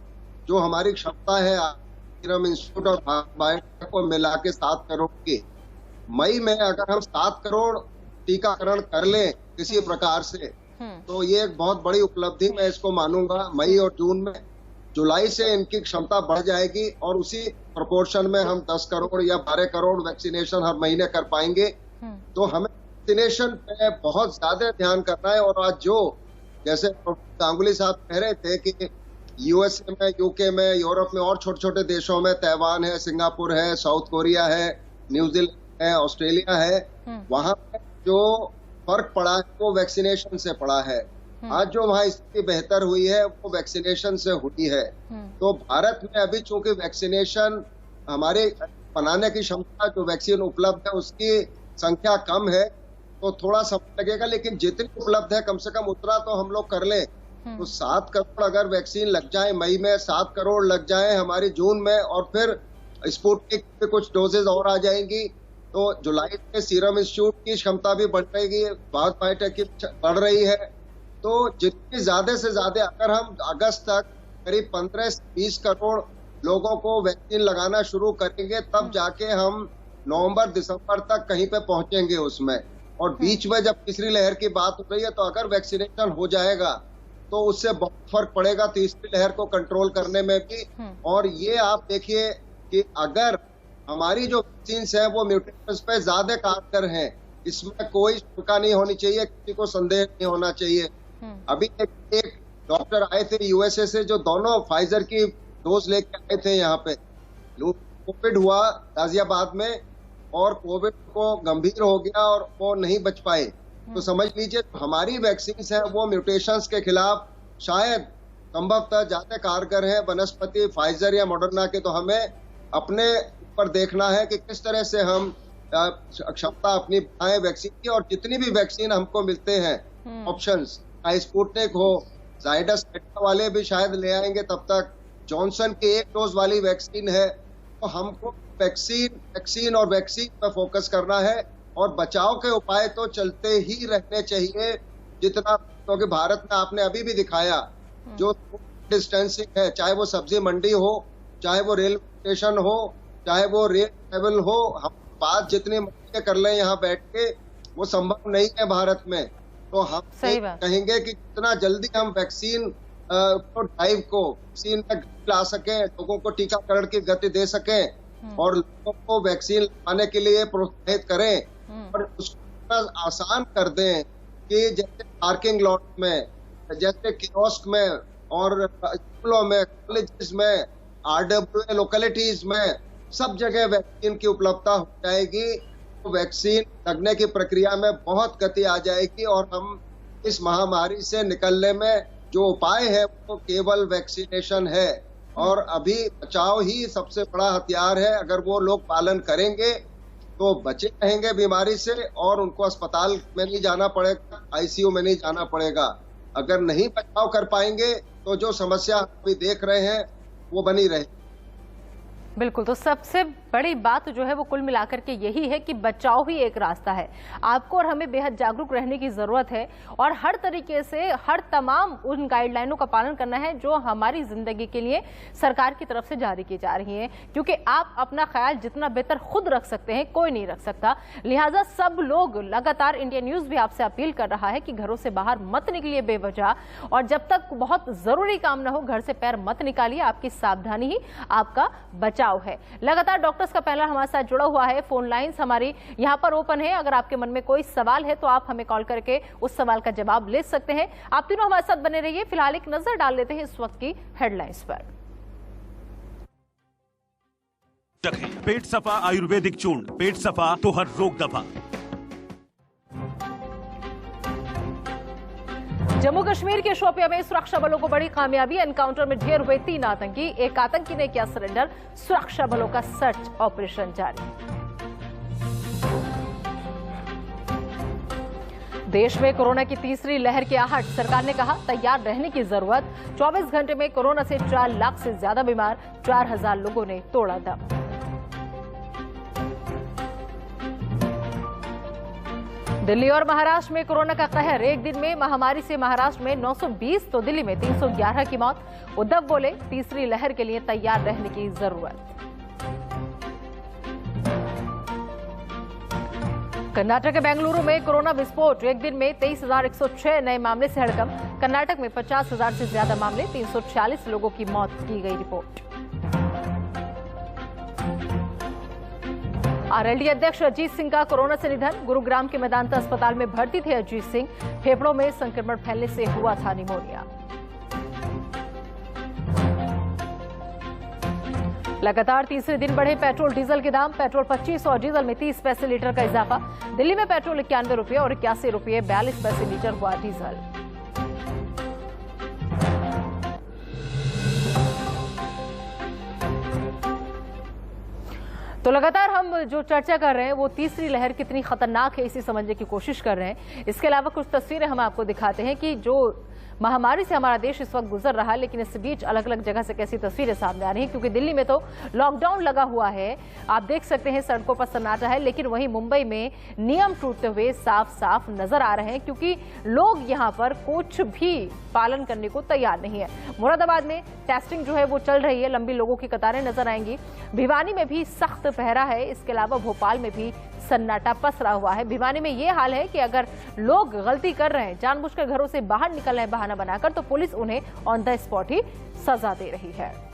जो हमारी क्षमता है सीरम इंस्टीट्यूट और बायोटेक को मिला के 7 करोड़ की, मई में अगर हम 7 करोड़ टीकाकरण कर लें किसी प्रकार से, तो ये एक बहुत बड़ी उपलब्धि मैं इसको मानूंगा। मई और जून में, जुलाई से इनकी क्षमता बढ़ जाएगी और उसी प्रोपोर्शन में हम 10 करोड़ या 12 करोड़ वैक्सीनेशन हर महीने कर पाएंगे। तो हमें वैक्सीनेशन पे बहुत ज्यादा ध्यान करना है। और आज जो जैसे गांगुली साहब कह रहे थे कि यूएसए में, यूके में, यूरोप में और छोटे छोटे देशों में, ताइवान है, सिंगापुर है, साउथ कोरिया है, न्यूजीलैंड है, ऑस्ट्रेलिया है, वहां पे जो फर्क पड़ा है वो वैक्सीनेशन से पड़ा है। आज जो वहाँ स्थिति बेहतर हुई है वो वैक्सीनेशन से हुई है। तो भारत में अभी चूंकि वैक्सीनेशन हमारे बनाने की क्षमता, जो वैक्सीन उपलब्ध है उसकी संख्या कम है, तो थोड़ा समय लगेगा, लेकिन जितनी उपलब्ध है कम से कम उतना तो हम लोग कर ले। तो 7 करोड़ अगर वैक्सीन लग जाए मई में, 7 करोड़ लग जाए हमारी जून में, और फिर स्पुतनिक पे कुछ डोजेज और आ जाएंगी, तो जुलाई में सीरम इंस्टीट्यूट की क्षमता भी बढ़ रहेगी, भारत बायोटेक की बढ़ रही है। तो जितनी ज्यादा से ज्यादा अगर हम अगस्त तक करीब 15 से 20 करोड़ लोगों को वैक्सीन लगाना शुरू करेंगे, तब जाके हम नवंबर दिसंबर तक कहीं पे पहुंचेंगे उसमें। और बीच में जब तीसरी लहर की बात हो रही है, तो अगर वैक्सीनेशन हो जाएगा तो उससे बहुत फर्क पड़ेगा तीसरी लहर को कंट्रोल करने में भी। और ये आप देखिए कि अगर हमारी जो वैक्सीन है वो म्यूटेशंस पे ज्यादा कारगर हैं, इसमें कोई शंका नहीं होनी चाहिए, किसी को संदेह नहीं होना चाहिए। अभी एक डॉक्टर आए थे यूएसए से, जो दोनों फाइजर की डोज लेके आए थे यहाँ पे। कोविड हुआ गाजियाबाद में और कोविड को गंभीर हो गया और वो नहीं बच पाए। तो समझ लीजिए हमारी वैक्सीन है वो म्यूटेशंस के खिलाफ शायद संभवतः ज्यादा कारगर है वनस्पति फाइजर या मॉडर्ना के। तो हमें अपने ऊपर देखना है कि किस तरह से हम क्षमता अपनी बढ़ाएं वैक्सीन की। और जितनी भी वैक्सीन हमको मिलते हैं ऑप्शंस, चाहे स्पुतनिक हो, जाइडस वाले भी शायद ले आएंगे तब तक, जॉनसन की 1 डोज वाली वैक्सीन है। तो हमको वैक्सीन और वैक्सीन पर फोकस करना है, और बचाव के उपाय तो चलते ही रहने चाहिए जितना, क्योंकि भारत में आपने अभी भी दिखाया जो डिस्टेंसिंग है, चाहे वो सब्जी मंडी हो, चाहे वो रेलवे स्टेशन हो, चाहे वो रेल ट्रेवल हो, हम बात जितनी मर्जी कर लें यहाँ बैठ के वो संभव नहीं है भारत में। तो हम कहेंगे कि जितना जल्दी हम वैक्सीन ड्राइव को वैक्सीन में ला सकें, लोगों को टीकाकरण की गति दे सकें और लोगों को वैक्सीन लगाने के लिए प्रोत्साहित करें और उसको आसान कर दें कि जैसे पार्किंग लॉट में, जैसे कियोस्क में और स्कूलों में, कॉलेजेस में, RWA लोकेलिटीज में सब जगह वैक्सीन की उपलब्धता हो जाएगी। तो वैक्सीन लगने की प्रक्रिया में बहुत गति आ जाएगी और हम इस महामारी से निकलने में जो उपाय है वो केवल वैक्सीनेशन है। और अभी बचाव ही सबसे बड़ा हथियार है। अगर वो लोग पालन करेंगे तो बचे रहेंगे बीमारी से और उनको अस्पताल में नहीं जाना पड़ेगा, ICU में नहीं जाना पड़ेगा। अगर नहीं बचाव कर पाएंगे तो जो समस्या अभी देख रहे हैं वो बनी रहे। बिल्कुल, तो सबसे बड़ी बात जो है वो कुल मिलाकर के यही है कि बचाव ही एक रास्ता है। आपको और हमें बेहद जागरूक रहने की जरूरत है और हर तरीके से हर तमाम उन गाइडलाइनों का पालन करना है जो हमारी जिंदगी के लिए सरकार की तरफ से जारी की जा रही है, क्योंकि आप अपना ख्याल जितना बेहतर खुद रख सकते हैं कोई नहीं रख सकता। लिहाजा सब लोग लगातार, इंडिया न्यूज भी आपसे अपील कर रहा है कि घरों से बाहर मत निकलिए बेवजह, और जब तक बहुत जरूरी काम ना हो घर से पैर मत निकालिए। आपकी सावधानी ही आपका बचाव है। लगातार डॉक्टर्स का पैनल हमारे साथ जुड़ा हुआ है, फोन लाइंस हमारी यहां पर ओपन है। अगर आपके मन में कोई सवाल है तो आप हमें कॉल करके उस सवाल का जवाब ले सकते हैं। आप तीनों हमारे साथ बने रहिए। फिलहाल एक नजर डाल लेते हैं इस वक्त की हेडलाइंस पर। पेट सफा आयुर्वेदिक चूर्ण, पेट सफा तो हर रोग दफा। जम्मू कश्मीर के शोपिया में सुरक्षा बलों को बड़ी कामयाबी। एनकाउंटर में ढेर हुए 3 आतंकी। एक आतंकी ने किया सरेंडर। सुरक्षा बलों का सर्च ऑपरेशन जारी। देश में कोरोना की तीसरी लहर की आहट। सरकार ने कहा तैयार रहने की जरूरत। 24 घंटे में कोरोना से 4 लाख से ज्यादा बीमार, 4000 लोगों ने तोड़ा दम। दिल्ली और महाराष्ट्र में कोरोना का कहर। एक दिन में महामारी से महाराष्ट्र में 920 तो दिल्ली में 311 की मौत। उद्धव बोले तीसरी लहर के लिए तैयार रहने की जरूरत। कर्नाटक के बेंगलुरु में कोरोना विस्फोट। एक दिन में 23,106 नए मामले से हड़कंप। कर्नाटक में 50,000 से ज्यादा मामले, 346 लोगों की मौत की गई रिपोर्ट। आरएलडी अध्यक्ष अजीत सिंह का कोरोना से निधन। गुरुग्राम के मेदांता अस्पताल में भर्ती थे अजीत सिंह। फेफड़ों में संक्रमण फैलने से हुआ था निमोनिया। लगातार तीसरे दिन बढ़े पेट्रोल डीजल के दाम। पेट्रोल 25 और डीजल में 30 पैसे लीटर का इजाफा। दिल्ली में पेट्रोल 91 रुपये और 81 रुपये 42 पैसे लीटर हुआ डीजल। तो लगातार हम जो चर्चा कर रहे हैं वो तीसरी लहर कितनी खतरनाक है इसे समझने की कोशिश कर रहे हैं। इसके अलावा कुछ तस्वीरें हम आपको दिखाते हैं कि जो महामारी से हमारा देश इस वक्त गुजर रहा है, लेकिन इस बीच अलग अलग जगह से कैसी तस्वीरें सामने आ रही हैं। क्योंकि दिल्ली में तो लॉकडाउन लगा हुआ है, आप देख सकते हैं सड़कों पर सन्नाटा है, लेकिन वहीं मुंबई में नियम टूटते हुए साफ साफ नजर आ रहे हैं क्योंकि लोग यहां पर कुछ भी पालन करने को तैयार नहीं है। मुरादाबाद में टेस्टिंग जो है वो चल रही है, लंबी लोगों की कतारें नजर आएंगी। भिवानी में भी सख्त पहरा है। इसके अलावा भोपाल में भी सन्नाटा पसरा हुआ है। भिवानी में ये हाल है कि अगर लोग गलती कर रहे हैं, जानबूझकर घरों से बाहर निकल रहे हैं बहाना बनाकर, तो पुलिस उन्हें ऑन द स्पॉट ही सजा दे रही है।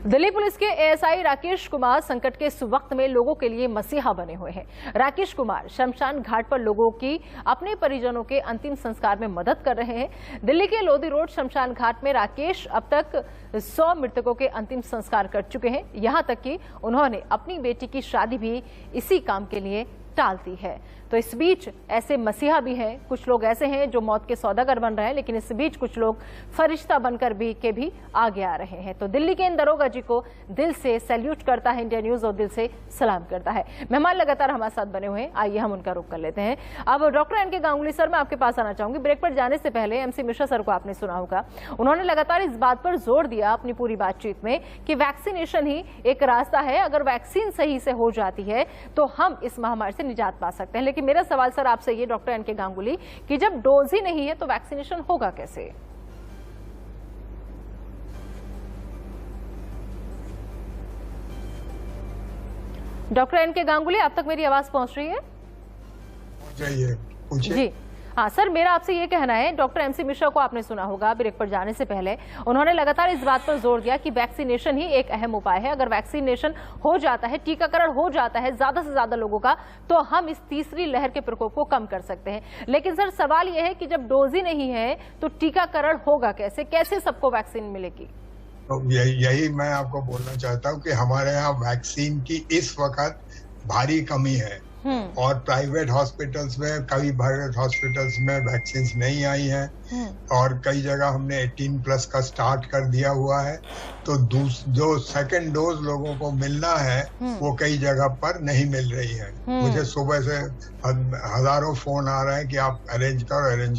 दिल्ली पुलिस के एएसआई राकेश कुमार संकट के इस वक्त में लोगों के लिए मसीहा बने हुए हैं। राकेश कुमार शमशान घाट पर लोगों की अपने परिजनों के अंतिम संस्कार में मदद कर रहे हैं। दिल्ली के लोधी रोड शमशान घाट में राकेश अब तक 100 मृतकों के अंतिम संस्कार कर चुके हैं। यहां तक कि उन्होंने अपनी बेटी की शादी भी इसी काम के लिए टाल दी है। तो इस बीच ऐसे मसीहा भी हैं, कुछ लोग ऐसे हैं जो मौत के सौदागर बन रहे हैं, लेकिन इस बीच कुछ लोग फरिश्ता बनकर भी आगे आ रहे हैं। तो दिल्ली के इन दरोगा जी को दिल से सैल्यूट करता है इंडिया न्यूज और दिल से सलाम करता है। मेहमान लगातार हमारे साथ बने हुए हैं, आइए हम उनका रुख कर लेते हैं। अब डॉक्टर एन के गांगुली सर, मैं आपके पास आना चाहूंगी। ब्रेक पर जाने से पहले एमसी मिश्रा सर को आपने सुना होगा, उन्होंने लगातार इस बात पर जोर दिया अपनी पूरी बातचीत में कि वैक्सीनेशन ही एक रास्ता है। अगर वैक्सीन सही से हो जाती है तो हम इस महामारी से निजात पा सकते हैं। लेकिन मेरा सवाल सर आपसे ये डॉक्टर एन के गांगुली कि जब डोज ही नहीं है तो वैक्सीनेशन होगा कैसे? डॉक्टर एन के गांगुली, अब तक मेरी आवाज पहुंच रही है? जी हाँ सर, मेरा आपसे ये कहना है, डॉक्टर एमसी मिश्रा को आपने सुना होगा ब्रेक पर जाने से पहले, उन्होंने लगातार इस बात पर जोर दिया कि वैक्सीनेशन ही एक अहम उपाय है। अगर वैक्सीनेशन हो जाता है, टीकाकरण हो जाता है ज्यादा से ज्यादा लोगों का, तो हम इस तीसरी लहर के प्रकोप को कम कर सकते हैं। लेकिन सर सवाल यह है कि जब डोज ही नहीं है तो टीकाकरण होगा कैसे? कैसे सबको वैक्सीन मिलेगी? तो यही मैं आपको बोलना चाहता हूँ कि हमारे यहाँ वैक्सीन की इस वक्त भारी कमी है और प्राइवेट हॉस्पिटल्स में, कई प्राइवेट हॉस्पिटल्स में वैक्सीन नहीं आई है और कई जगह हमने 18+ का स्टार्ट कर दिया हुआ है। तो जो सेकंड डोज लोगों को मिलना है वो कई जगह पर नहीं मिल रही है। मुझे सुबह से हजारों फोन आ रहे हैं कि आप अरेंज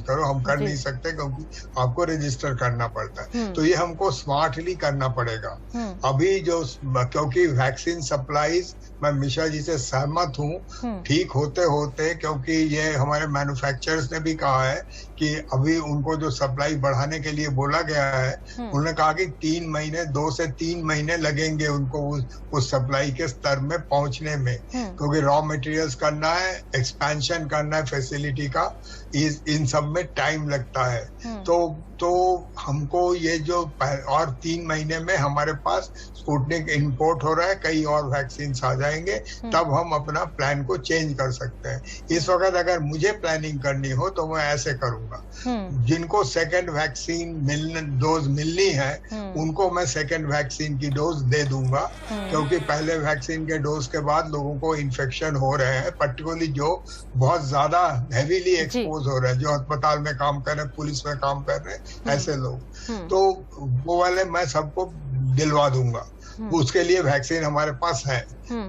करो। हम कर नहीं सकते क्योंकि आपको रजिस्टर करना पड़ता है। तो ये हमको स्मार्टली करना पड़ेगा अभी क्योंकि वैक्सीन सप्लाईज, मैं मिश्रा जी से सहमत हूँ, ठीक होते होते, क्योंकि ये हमारे मैन्युफैक्चरर्स ने भी कहा है कि अभी उनको जो सप्लाई बढ़ाने के लिए बोला गया है, उन्होंने कहा कि 3 महीने, 2 से 3 महीने लगेंगे उनको उस सप्लाई के स्तर में पहुंचने में, क्योंकि रॉ मटेरियल्स करना है, एक्सपेंशन करना है फैसिलिटी का, इन सब में टाइम लगता है। तो हमको ये जो और 3 महीने में हमारे पास स्पुतनिक इंपोर्ट हो रहा है, कई और वैक्सीन आ जाएंगे, तब हम अपना प्लान को चेंज कर सकते हैं। इस वक्त अगर मुझे प्लानिंग करनी हो तो मैं ऐसे करूंगा, जिनको सेकंड वैक्सीन डोज मिलनी है उनको मैं सेकंड वैक्सीन की डोज दे दूंगा, क्योंकि पहले वैक्सीन के डोज के बाद लोगों को इन्फेक्शन हो रहे हैं, पर्टिकुलरली जो बहुत ज्यादा हेवीली एक्सपोज हो रहे हैं, जो अस्पताल में काम कर रहे हैं, पुलिस में काम कर रहे हैं, ऐसे लोग, तो वो वाले मैं सबको दिलवा दूंगा। उसके लिए वैक्सीन हमारे पास है।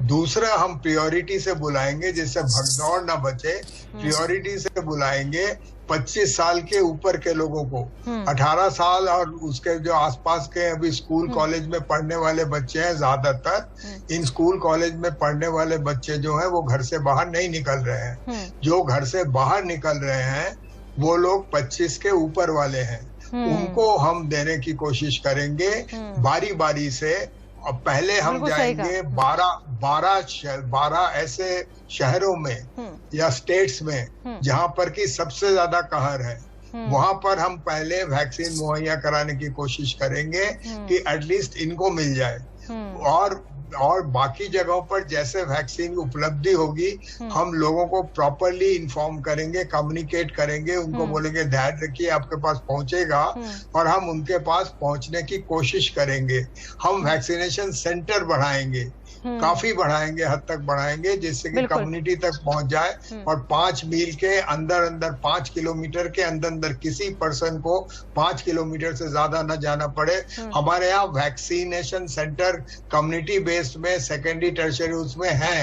दूसरा, हम प्रायोरिटी से बुलाएंगे, जिससे भगदौड़ ना बचे, प्रायोरिटी से बुलाएंगे 25 साल के ऊपर के लोगों को, 18 साल और उसके जो आसपास के अभी स्कूल कॉलेज में पढ़ने वाले बच्चे हैं ज्यादातर। इन स्कूल कॉलेज में पढ़ने वाले बच्चे जो हैं वो घर से बाहर नहीं निकल रहे हैं। जो घर से बाहर निकल रहे हैं वो लोग 25 के ऊपर वाले हैं, उनको हम देने की कोशिश करेंगे बारी बारी से। और पहले हम जाएंगे 12 ऐसे शहरों में या स्टेट्स में जहां पर कि सबसे ज्यादा कहर है, वहां पर हम पहले वैक्सीन मुहैया कराने की कोशिश करेंगे कि एटलीस्ट इनको मिल जाए। और और बाकी जगहों पर जैसे वैक्सीन की उपलब्धि होगी हम लोगों को प्रॉपरली इन्फॉर्म करेंगे, कम्युनिकेट करेंगे, उनको बोलेंगे धैर्य रखिए आपके पास पहुंचेगा, और हम उनके पास पहुंचने की कोशिश करेंगे। हम वैक्सीनेशन सेंटर बढ़ाएंगे, काफी बढ़ाएंगे, हद तक बढ़ाएंगे, जिससे कि कम्युनिटी तक पहुंच जाए और 5 मील के अंदर 5 किलोमीटर के अंदर किसी पर्सन को 5 किलोमीटर से ज्यादा न जाना पड़े। हमारे यहाँ वैक्सीनेशन सेंटर कम्युनिटी बेस्ड में, सेकेंडरी टर्शियरी उसमें है।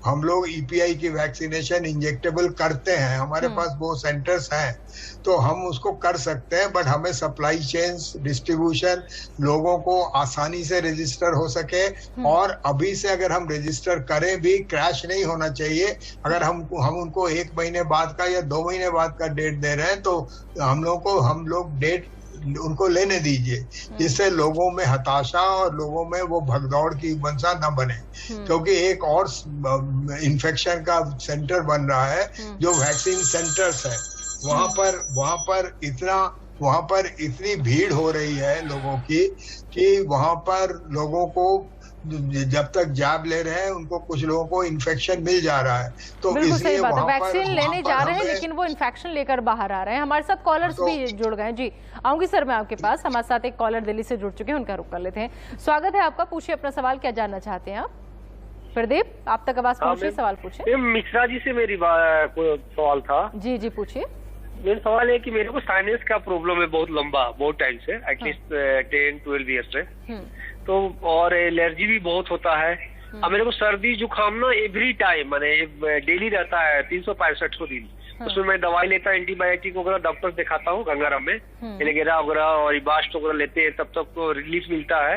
हम लोग ईपीआई की वैक्सीनेशन इंजेक्टेबल करते हैं, हमारे पास वो सेंटर्स हैं, तो हम उसको कर सकते हैं। बट हमें सप्लाई चेन्स, डिस्ट्रीब्यूशन, लोगों को आसानी से रजिस्टर हो सके, और अभी से अगर हम रजिस्टर करें भी क्रैश नहीं होना चाहिए। अगर हम उनको 1 महीने बाद का या 2 महीने बाद का डेट दे रहे हैं तो हम लोग डेट उनको लेने दीजिए, जिससे लोगों में हताशा और लोगों में वो भगदौड़ की मंशा न बने। क्योंकि एक और इन्फेक्शन का सेंटर बन रहा है जो वैक्सीन सेंटर्स है, वहां पर इतनी भीड़ हो रही है लोगों की कि वहां पर लोगों को जब तक जैब ले रहे हैं उनको कुछ लोगों को इन्फेक्शन मिल जा रहा है। तो इसलिए वैक्सीन लेने जा रहे हैं लेकिन वो इन्फेक्शन लेकर बाहर आ रहे हैं। हमारे साथ कॉलर्स भी जुड़ गए। जी आऊंगी सर मैं आपके पास। हमारे साथ एक कॉलर दिल्ली से जुड़ चुके हैं, उनका रुख कर लेते हैं। स्वागत है आपका, पूछिए अपना सवाल, क्या जानना चाहते हैं आप? प्रदीप आप तक आवाज पहुंची, सवाल पूछिए। मिश्रा जी से मेरी सवाल था। जी जी पूछिए। मेरा सवाल है कि मेरे को साइनस का प्रॉब्लम है बहुत टाइम से, एटलीस्ट 10-12 ईयर से, तो और एलर्जी भी बहुत होता है। अब मेरे को सर्दी जुकाम ना एवरी टाइम मैंने डेली रहता है 365 दिन। उसमें मैं दवाई लेता हूँ, एंटीबायोटिक वगैरह डॉक्टर दिखाता हूँ गंगाराम में, एलेगेरा वगैरह और इबास्ट वगैरह लेते हैं, तब तक तो रिलीफ मिलता है।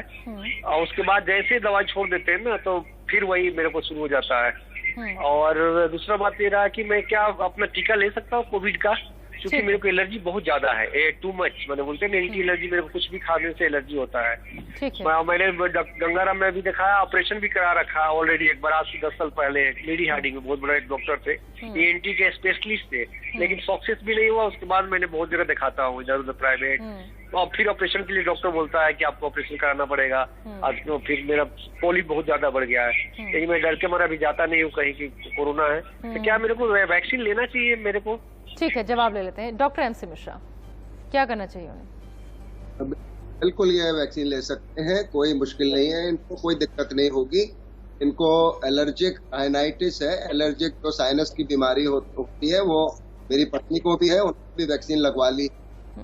और उसके बाद जैसे दवाई छोड़ देते हैं ना तो फिर वही मेरे को शुरू हो जाता है। और दूसरा बात ये रहा कि मैं क्या अपना टीका ले सकता हूँ कोविड का, क्योंकि मेरे को एलर्जी बहुत ज्यादा है, टू मच। मैंने बोलते हैं एंटी एलर्जी, मेरे को कुछ भी खाने से एलर्जी होता है। मैंने गंगाराम में भी दिखाया, ऑपरेशन भी करा रखा ऑलरेडी एक बार, आज से 10 साल पहले। लेडी हार्डिंग में बहुत बड़ा एक डॉक्टर थे, ENT के स्पेशलिस्ट थे, लेकिन सक्सेस भी नहीं हुआ। उसके बाद मैंने बहुत जगह दिखाता हूँ इधर उधर प्राइवेट, और फिर ऑपरेशन के लिए डॉक्टर बोलता है कि आपको ऑपरेशन कराना पड़ेगा। आज तो फिर मेरा पोलिप बहुत ज्यादा बढ़ गया है, लेकिन मैं डर के मारा अभी जाता नहीं हूँ कहीं की कोरोना है। तो क्या मेरे को वैक्सीन लेना चाहिए मेरे को? ठीक है, जवाब ले लेते हैं। डॉक्टर MC मिश्रा, क्या करना चाहिए उन्हें? बिल्कुल ये वैक्सीन ले सकते हैं, कोई मुश्किल नहीं है, इनको कोई दिक्कत नहीं होगी। इनको एलर्जिक राइनाइटिस है, एलर्जिक जो साइनस की बीमारी होती है, वो मेरी पत्नी को भी है, उनको भी वैक्सीन लगवा ली।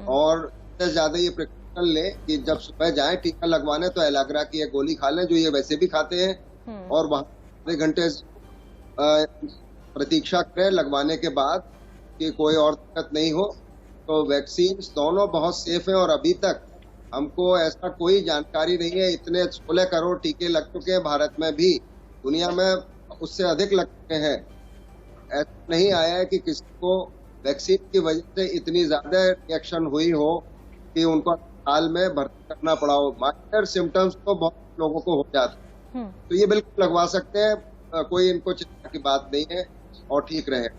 और इससे ज्यादा ये प्रिकॉशन ले कि जब सुबह जाए टीका लगवाने तो एलाग्रा की एक गोली खा लें, जो ये वैसे भी खाते हैं, और वहां 3 घंटे प्रतीक्षा करें लगवाने के बाद कि कोई और दिक्कत नहीं हो। तो वैक्सीन दोनों बहुत सेफ हैं, और अभी तक हमको ऐसा कोई जानकारी नहीं है। इतने 16 करोड़ टीके लग चुके हैं भारत में भी, दुनिया में उससे अधिक लग चुके हैं। ऐसा नहीं आया है कि किसी को वैक्सीन की वजह से इतनी ज्यादा रिएक्शन हुई हो कि उनको अस्पताल में भर्ती करना पड़ा हो। माइनर सिम्टम्स तो बहुत लोगों को हो जाते हैं, तो ये बिल्कुल लगवा सकते हैं, कोई इनको चिंता की बात नहीं है, और ठीक रहे।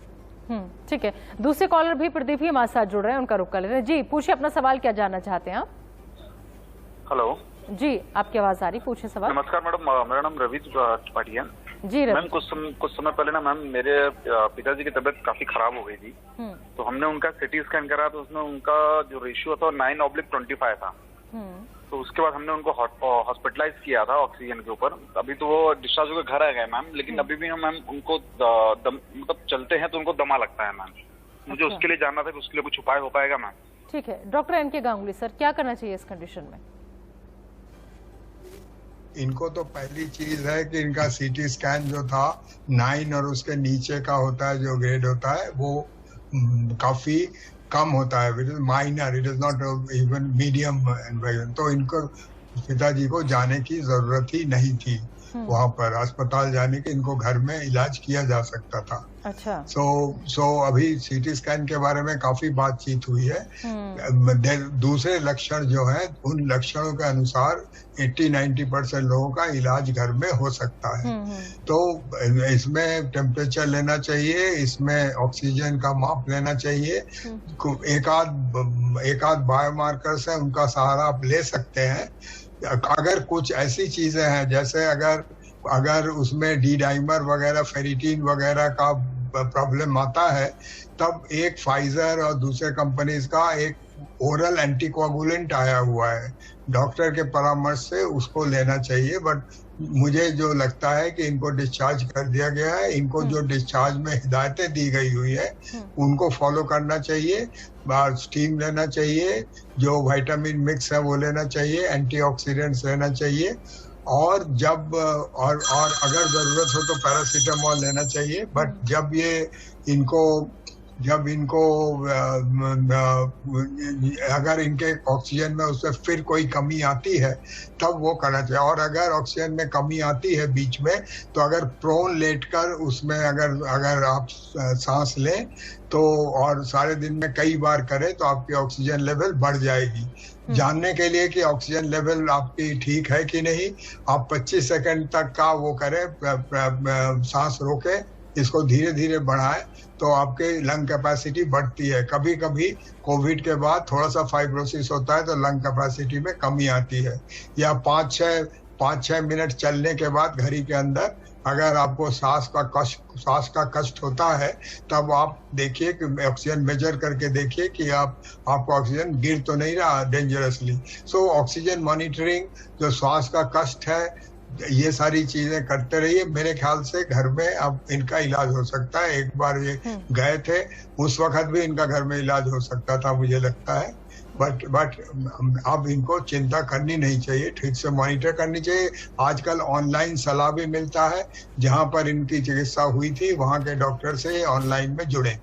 ठीक है, दूसरे कॉलर भी प्रदीप ही हमारे साथ जुड़ रहे हैं, उनका रुख कर ले रहे हैं। जी पूछिए अपना सवाल, क्या जानना चाहते हैं आप? हेलो जी आपकी आवाज आ रही, पूछिए सवाल। नमस्कार मैडम, मेरा नाम रवि त्रिपाठी है। जी मैम कुछ समय पहले ना मैम मेरे पिताजी की तबीयत काफी खराब हो गई थी, तो हमने उनका CT स्कैन करा तो उसमें उनका जो रेशियो था 9/25 था। तो उसके बाद हमने उनको हॉस्पिटलाइज किया था ऑक्सीजन के ऊपर। अभी तो वो डिस्चार्ज होकर घर आ गए मैम, लेकिन अभी भी मैम उनको मतलब चलते हैं तो उनको दमा लगता है मैम। मुझे उसके लिए जानना था कि उसके लिए कुछ उपाय हो पाएगा मैम? ठीक है, डॉक्टर NK गांगुली सर, क्या करना चाहिए इस कंडीशन में? इनको तो पहली चीज है कि इनका CT स्कैन जो था 9 और उसके नीचे का होता है, जो ग्रेड होता है वो काफी कम होता है, it is minor, it is not even medium infection. तो इनको पिताजी को जाने की जरूरत ही नहीं थी वहां पर अस्पताल जाने के, इनको घर में इलाज किया जा सकता था। अच्छा। सो अभी CT स्कैन के बारे में काफी बातचीत हुई है। दूसरे लक्षण जो हैं उन लक्षणों के अनुसार 80-90% लोगों का इलाज घर में हो सकता है। तो इसमें टेम्परेचर लेना चाहिए, इसमें ऑक्सीजन का माप लेना चाहिए, एक आध बायोमार्कर्स है उनका सहारा आप ले सकते हैं। अगर कुछ ऐसी चीजें हैं जैसे अगर उसमें डी डाइमर वगैरह फेरिटीन वगैरह का प्रॉब्लम आता है, तब एक फाइजर और दूसरे कंपनीज का एक ओरल एंटीकोगुलेंट आया हुआ है, डॉक्टर के परामर्श से उसको लेना चाहिए। बट मुझे जो लगता है कि इनको डिस्चार्ज कर दिया गया है, इनको जो डिस्चार्ज में हिदायतें दी गई हुई है उनको फॉलो करना चाहिए। स्टीम लेना चाहिए, जो विटामिन मिक्स है वो लेना चाहिए, एंटीऑक्सीडेंट्स लेना चाहिए, और जब और अगर जरूरत हो तो पैरासीटामोल लेना चाहिए। बट जब इनको अगर इनके ऑक्सीजन में उससे फिर कोई कमी आती है तब वो करना चाहिए। और अगर ऑक्सीजन में कमी आती है बीच में, तो अगर प्रोन लेटकर उसमें अगर आप सांस लें तो और सारे दिन में कई बार करें तो आपकी ऑक्सीजन लेवल बढ़ जाएगी। जानने के लिए कि ऑक्सीजन लेवल आपकी ठीक है कि नहीं, आप 25 सेकंड तक का वो करें, सांस रोके, इसको धीरे धीरे बढ़ाएं तो आपके लंग कैपेसिटी बढ़ती है। कभी कभी कोविड के बाद थोड़ा सा फाइब्रोसिस होता है तो लंग कैपेसिटी में कमी आती है। या 5-6 मिनट चलने के बाद घड़ी के अंदर अगर आपको सांस का कष्ट होता है तब आप देखिए कि ऑक्सीजन मेजर करके देखिए कि आपको ऑक्सीजन गिर तो नहीं रहा डेंजरसली। सो ऑक्सीजन मॉनिटरिंग, जो श्वास का कष्ट है, ये सारी चीजें करते रहिए। मेरे ख्याल से घर में अब इनका इलाज हो सकता है। एक बार ये गए थे उस वक्त भी इनका घर में इलाज हो सकता था, मुझे लगता है। बट अब इनको चिंता करनी नहीं चाहिए, ठीक से मॉनिटर करनी चाहिए। आजकल ऑनलाइन सलाह भी मिलता है, जहां पर इनकी चिकित्सा हुई थी वहां के डॉक्टर से ऑनलाइन में जुड़े।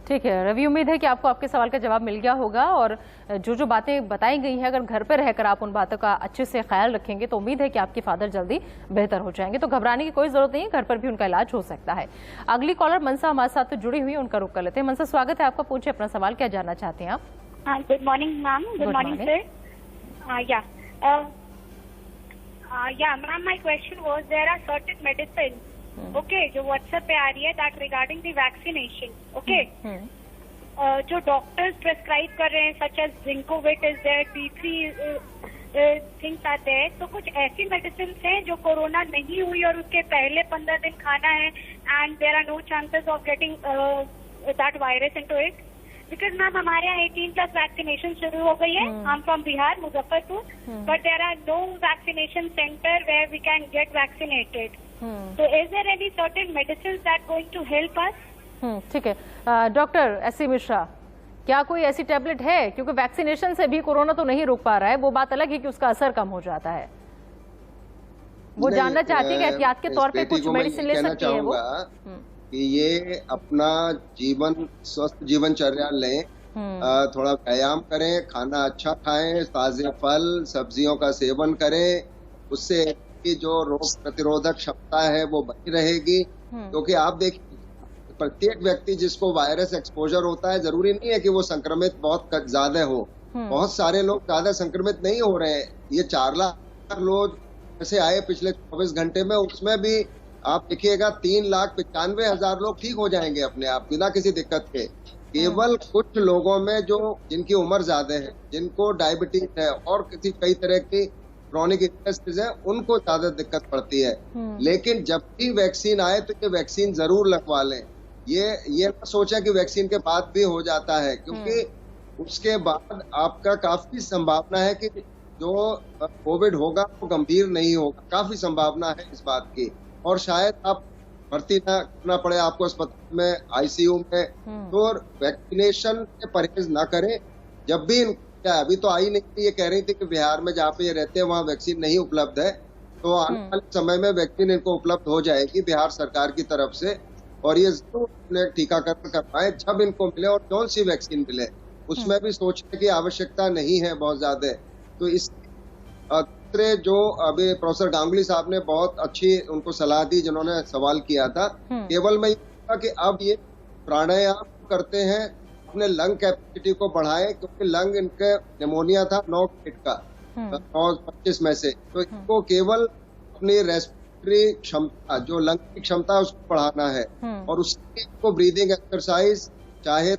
ठीक है रवि, उम्मीद है कि आपको आपके सवाल का जवाब मिल गया होगा, और जो बातें बताई गई हैं अगर घर पर रहकर आप उन बातों का अच्छे से ख्याल रखेंगे तो उम्मीद है कि आपके फादर जल्दी बेहतर हो जाएंगे। तो घबराने की कोई जरूरत नहीं है, घर पर भी उनका इलाज हो सकता है। अगली कॉलर मनसा हमारे साथ जुड़ी हुई, उनका रुख कर लेते हैं। मनसा, स्वागत है आपका, पूछिए अपना सवाल, क्या जानना चाहते हैं आप? Good morning ma'am. Good morning sir. Ma'am, my question was there are certain medicine okay जो व्हाट्सएप पे आ रही है that regarding the vaccination, okay, जो डॉक्टर्स प्रेस्क्राइब कर रहे हैं such as Zincovit is there, T3 things are there. तो कुछ ऐसी मेडिसिन हैं जो कोरोना नहीं हुई और उसके पहले 15 दिन खाना है and there are no chances of getting that virus into it? Because ma'am हमारे यहाँ 18+ वैक्सीनेशन शुरू हो गई है। हम from Bihar, Muzaffarpur, but there are no vaccination center where we can get vaccinated. So is there any certain medicines that going to help us? ठीक है doctor SC. Mishra, क्या कोई ऐसी टैबलेट है, क्योंकि वैक्सीनेशन से भी कोरोना तो नहीं रुक पा रहा है, वो बात अलग है कि उसका असर कम हो जाता है, वो जानना चाहती है कि एहतियात के तौर पे कुछ मेडिसिन ले सकती है वो? कि ये अपना स्वस्थ जीवनचर्या लें, थोड़ा व्यायाम करें, खाना अच्छा खाएं, ताजे फल सब्जियों का सेवन करें, उससे की जो रोग प्रतिरोधक क्षमता है वो बनी रहेगी। क्योंकि आप देखिए प्रत्येक व्यक्ति जिसको वायरस एक्सपोजर होता है, जरूरी नहीं है कि वो संक्रमित बहुत ज्यादा हो। बहुत सारे लोग ज्यादा संक्रमित नहीं हो रहे हैं। ये 4 लाख लोग जैसे आए पिछले 24 घंटे में, उसमें भी आप देखिएगा 3,95,000 लोग ठीक हो जाएंगे अपने आप बिना किसी दिक्कत के। केवल कुछ लोगों में जो जिनकी उम्र ज्यादा है, जिनको डायबिटीज है और कई तरह की क्रॉनिक इलनेसेस है, उनको ज्यादा दिक्कत पड़ती है। लेकिन जब भी वैक्सीन आए तो ये वैक्सीन जरूर लगवा लें। ये ना सोचा कि वैक्सीन के बाद भी हो जाता है, क्योंकि उसके बाद आपका काफी संभावना है कि जो कोविड होगा वो गंभीर नहीं होगा, काफी संभावना है इस बात की। और शायद आप भर्ती ना करना पड़े आपको अस्पताल में, आईसीयू में। तो वैक्सीनेशन से परहेज ना करें। जब भी क्या अभी तो आई नहीं थी, ये कह रही थी कि बिहार में जहाँ पे ये रहते हैं वहाँ वैक्सीन नहीं उपलब्ध है, तो आने वाले समय में वैक्सीन इनको उपलब्ध हो जाएगी बिहार सरकार की तरफ से। और ये जरूर टीकाकरण करवाएं जब इनको मिले, और कौन सी वैक्सीन मिले उसमें भी सोचने की आवश्यकता नहीं है बहुत ज्यादा। तो इस दूसरे जो अभी प्रोफेसर गांगुली साहब ने बहुत अच्छी उनको सलाह दी जिन्होंने सवाल किया था, केवल मैं कि अब ये प्राणायाम करते हैं, अपने लंग कैपेसिटी को बढ़ाएं, क्योंकि लंग इनके निमोनिया था 9 फीट का 9-25 में से, तो इनको केवल अपनी रेस्पिरेटरी क्षमता, जो लंग की क्षमता है उसको बढ़ाना है। और उसके को ब्रीदिंग एक्सरसाइज, चाहे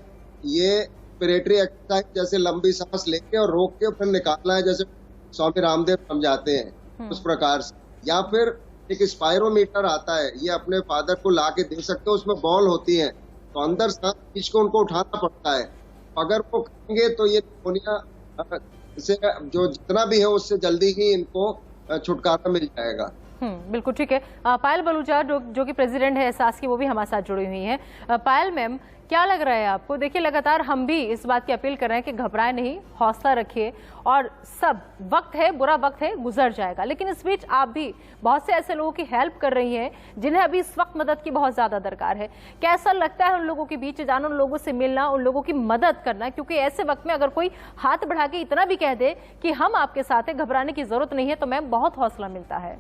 ये रेस्पिरेटरी एक्सरसाइज जैसे लंबी सांस लेके और रोक के फिर निकालना है, जैसे स्वामी रामदेव समझाते हैं उस प्रकार से, या फिर एक स्पायरोमीटर आता है, ये अपने फादर को ला के दे सकते हो, उसमें बॉल होती है तो अंदर सांस खींच को उनको उठाना पड़ता है। अगर वो करेंगे तो ये निमोनिया से जो जितना भी है उससे जल्दी ही इनको छुटकारा मिल जाएगा। बिल्कुल ठीक है। पायल बलूचा जो कि प्रेसिडेंट है एहसास की, वो भी हमारे साथ जुड़ी हुई हैं। पायल मैम, क्या लग रहा है आपको? देखिए लगातार हम भी इस बात की अपील कर रहे हैं कि घबराएं नहीं, हौसला रखिए और सब वक्त है, बुरा वक्त है, गुजर जाएगा। लेकिन इस बीच आप भी बहुत से ऐसे लोगों की हेल्प कर रही हैं जिन्हें अभी इस वक्त मदद की बहुत ज्यादा दरकार है। कैसा लगता है उन लोगों के बीच जाना, उन लोगों से मिलना, उन लोगों की मदद करना? क्योंकि ऐसे वक्त में अगर कोई हाथ बढ़ा के इतना भी कह दे कि हम आपके साथ हैं, घबराने की जरूरत नहीं है, तो मैम बहुत हौसला मिलता है।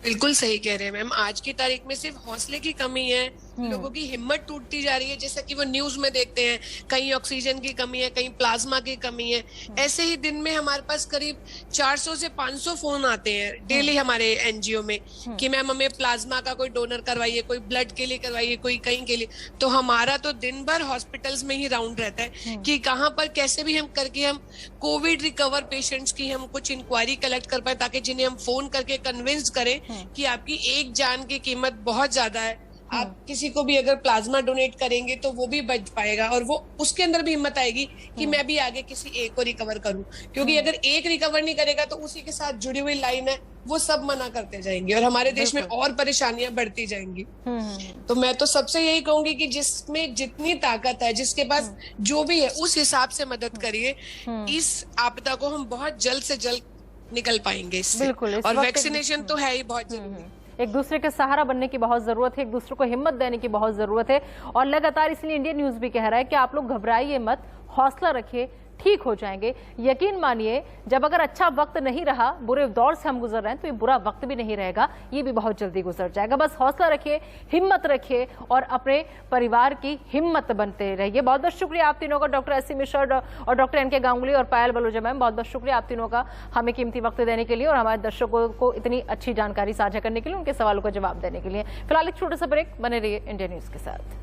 बिल्कुल सही कह रहे हैं मैम। आज की तारीख में सिर्फ हौसले की कमी है, लोगों की हिम्मत टूटती जा रही है। जैसा कि वो न्यूज में देखते हैं, कहीं ऑक्सीजन की कमी है, कहीं प्लाज्मा की कमी है। ऐसे ही दिन में हमारे पास करीब 400 से 500 फोन आते हैं डेली हमारे एनजीओ में कि मैम हमें प्लाज्मा का कोई डोनर करवाइए, कोई ब्लड के लिए करवाइए, कोई कहीं के लिए। तो हमारा तो दिन भर हॉस्पिटल्स में ही राउंड रहता है कि कहाँ पर कैसे भी हम करके हम कोविड रिकवर पेशेंट्स की हम कुछ इंक्वायरी कलेक्ट कर पाए, ताकि जिन्हें हम फोन करके कन्विंस करें कि आपकी एक जान की कीमत बहुत ज्यादा है, आप किसी को भी अगर प्लाज्मा डोनेट करेंगे तो वो भी बच पाएगा, और वो उसके अंदर भी हिम्मत आएगी कि मैं भी आगे किसी एक को रिकवर करूं। क्योंकि अगर एक रिकवर नहीं करेगा तो उसी के साथ जुड़ी हुई लाइन है, वो सब मना करते जाएंगे और हमारे देश में और परेशानियां बढ़ती जाएंगी। तो मैं तो सबसे यही कहूंगी कि जिसमें जितनी ताकत है, जिसके पास जो भी है, उस हिसाब से मदद करिए। इस आपदा को हम बहुत जल्द से जल्द निकल पाएंगे इससे। और वैक्सीनेशन तो है ही बहुत जरूरी। एक दूसरे के सहारा बनने की बहुत जरूरत है, एक दूसरे को हिम्मत देने की बहुत जरूरत है। और लगातार इसलिए इंडियन न्यूज भी कह रहा है कि आप लोग घबराइए मत, हौसला रखिए, ठीक हो जाएंगे। यकीन मानिए, जब अगर अच्छा वक्त नहीं रहा, बुरे दौर से हम गुजर रहे हैं, तो ये बुरा वक्त भी नहीं रहेगा, ये भी बहुत जल्दी गुजर जाएगा। बस हौसला रखिए, हिम्मत रखिए और अपने परिवार की हिम्मत बनते रहिए। बहुत बहुत शुक्रिया आप तीनों का, डॉक्टर एस सी मिश्रा और डॉक्टर एन के गांगुली और पायल बलूचा मैम, बहुत बहुत शुक्रिया आप तीनों का हमें कीमती वक्त देने के लिए और हमारे दर्शकों को इतनी अच्छी जानकारी साझा करने के लिए, उनके सवालों का जवाब देने के लिए। फिलहाल एक छोटा सा ब्रेक, बने रहिए इंडिया न्यूज के साथ।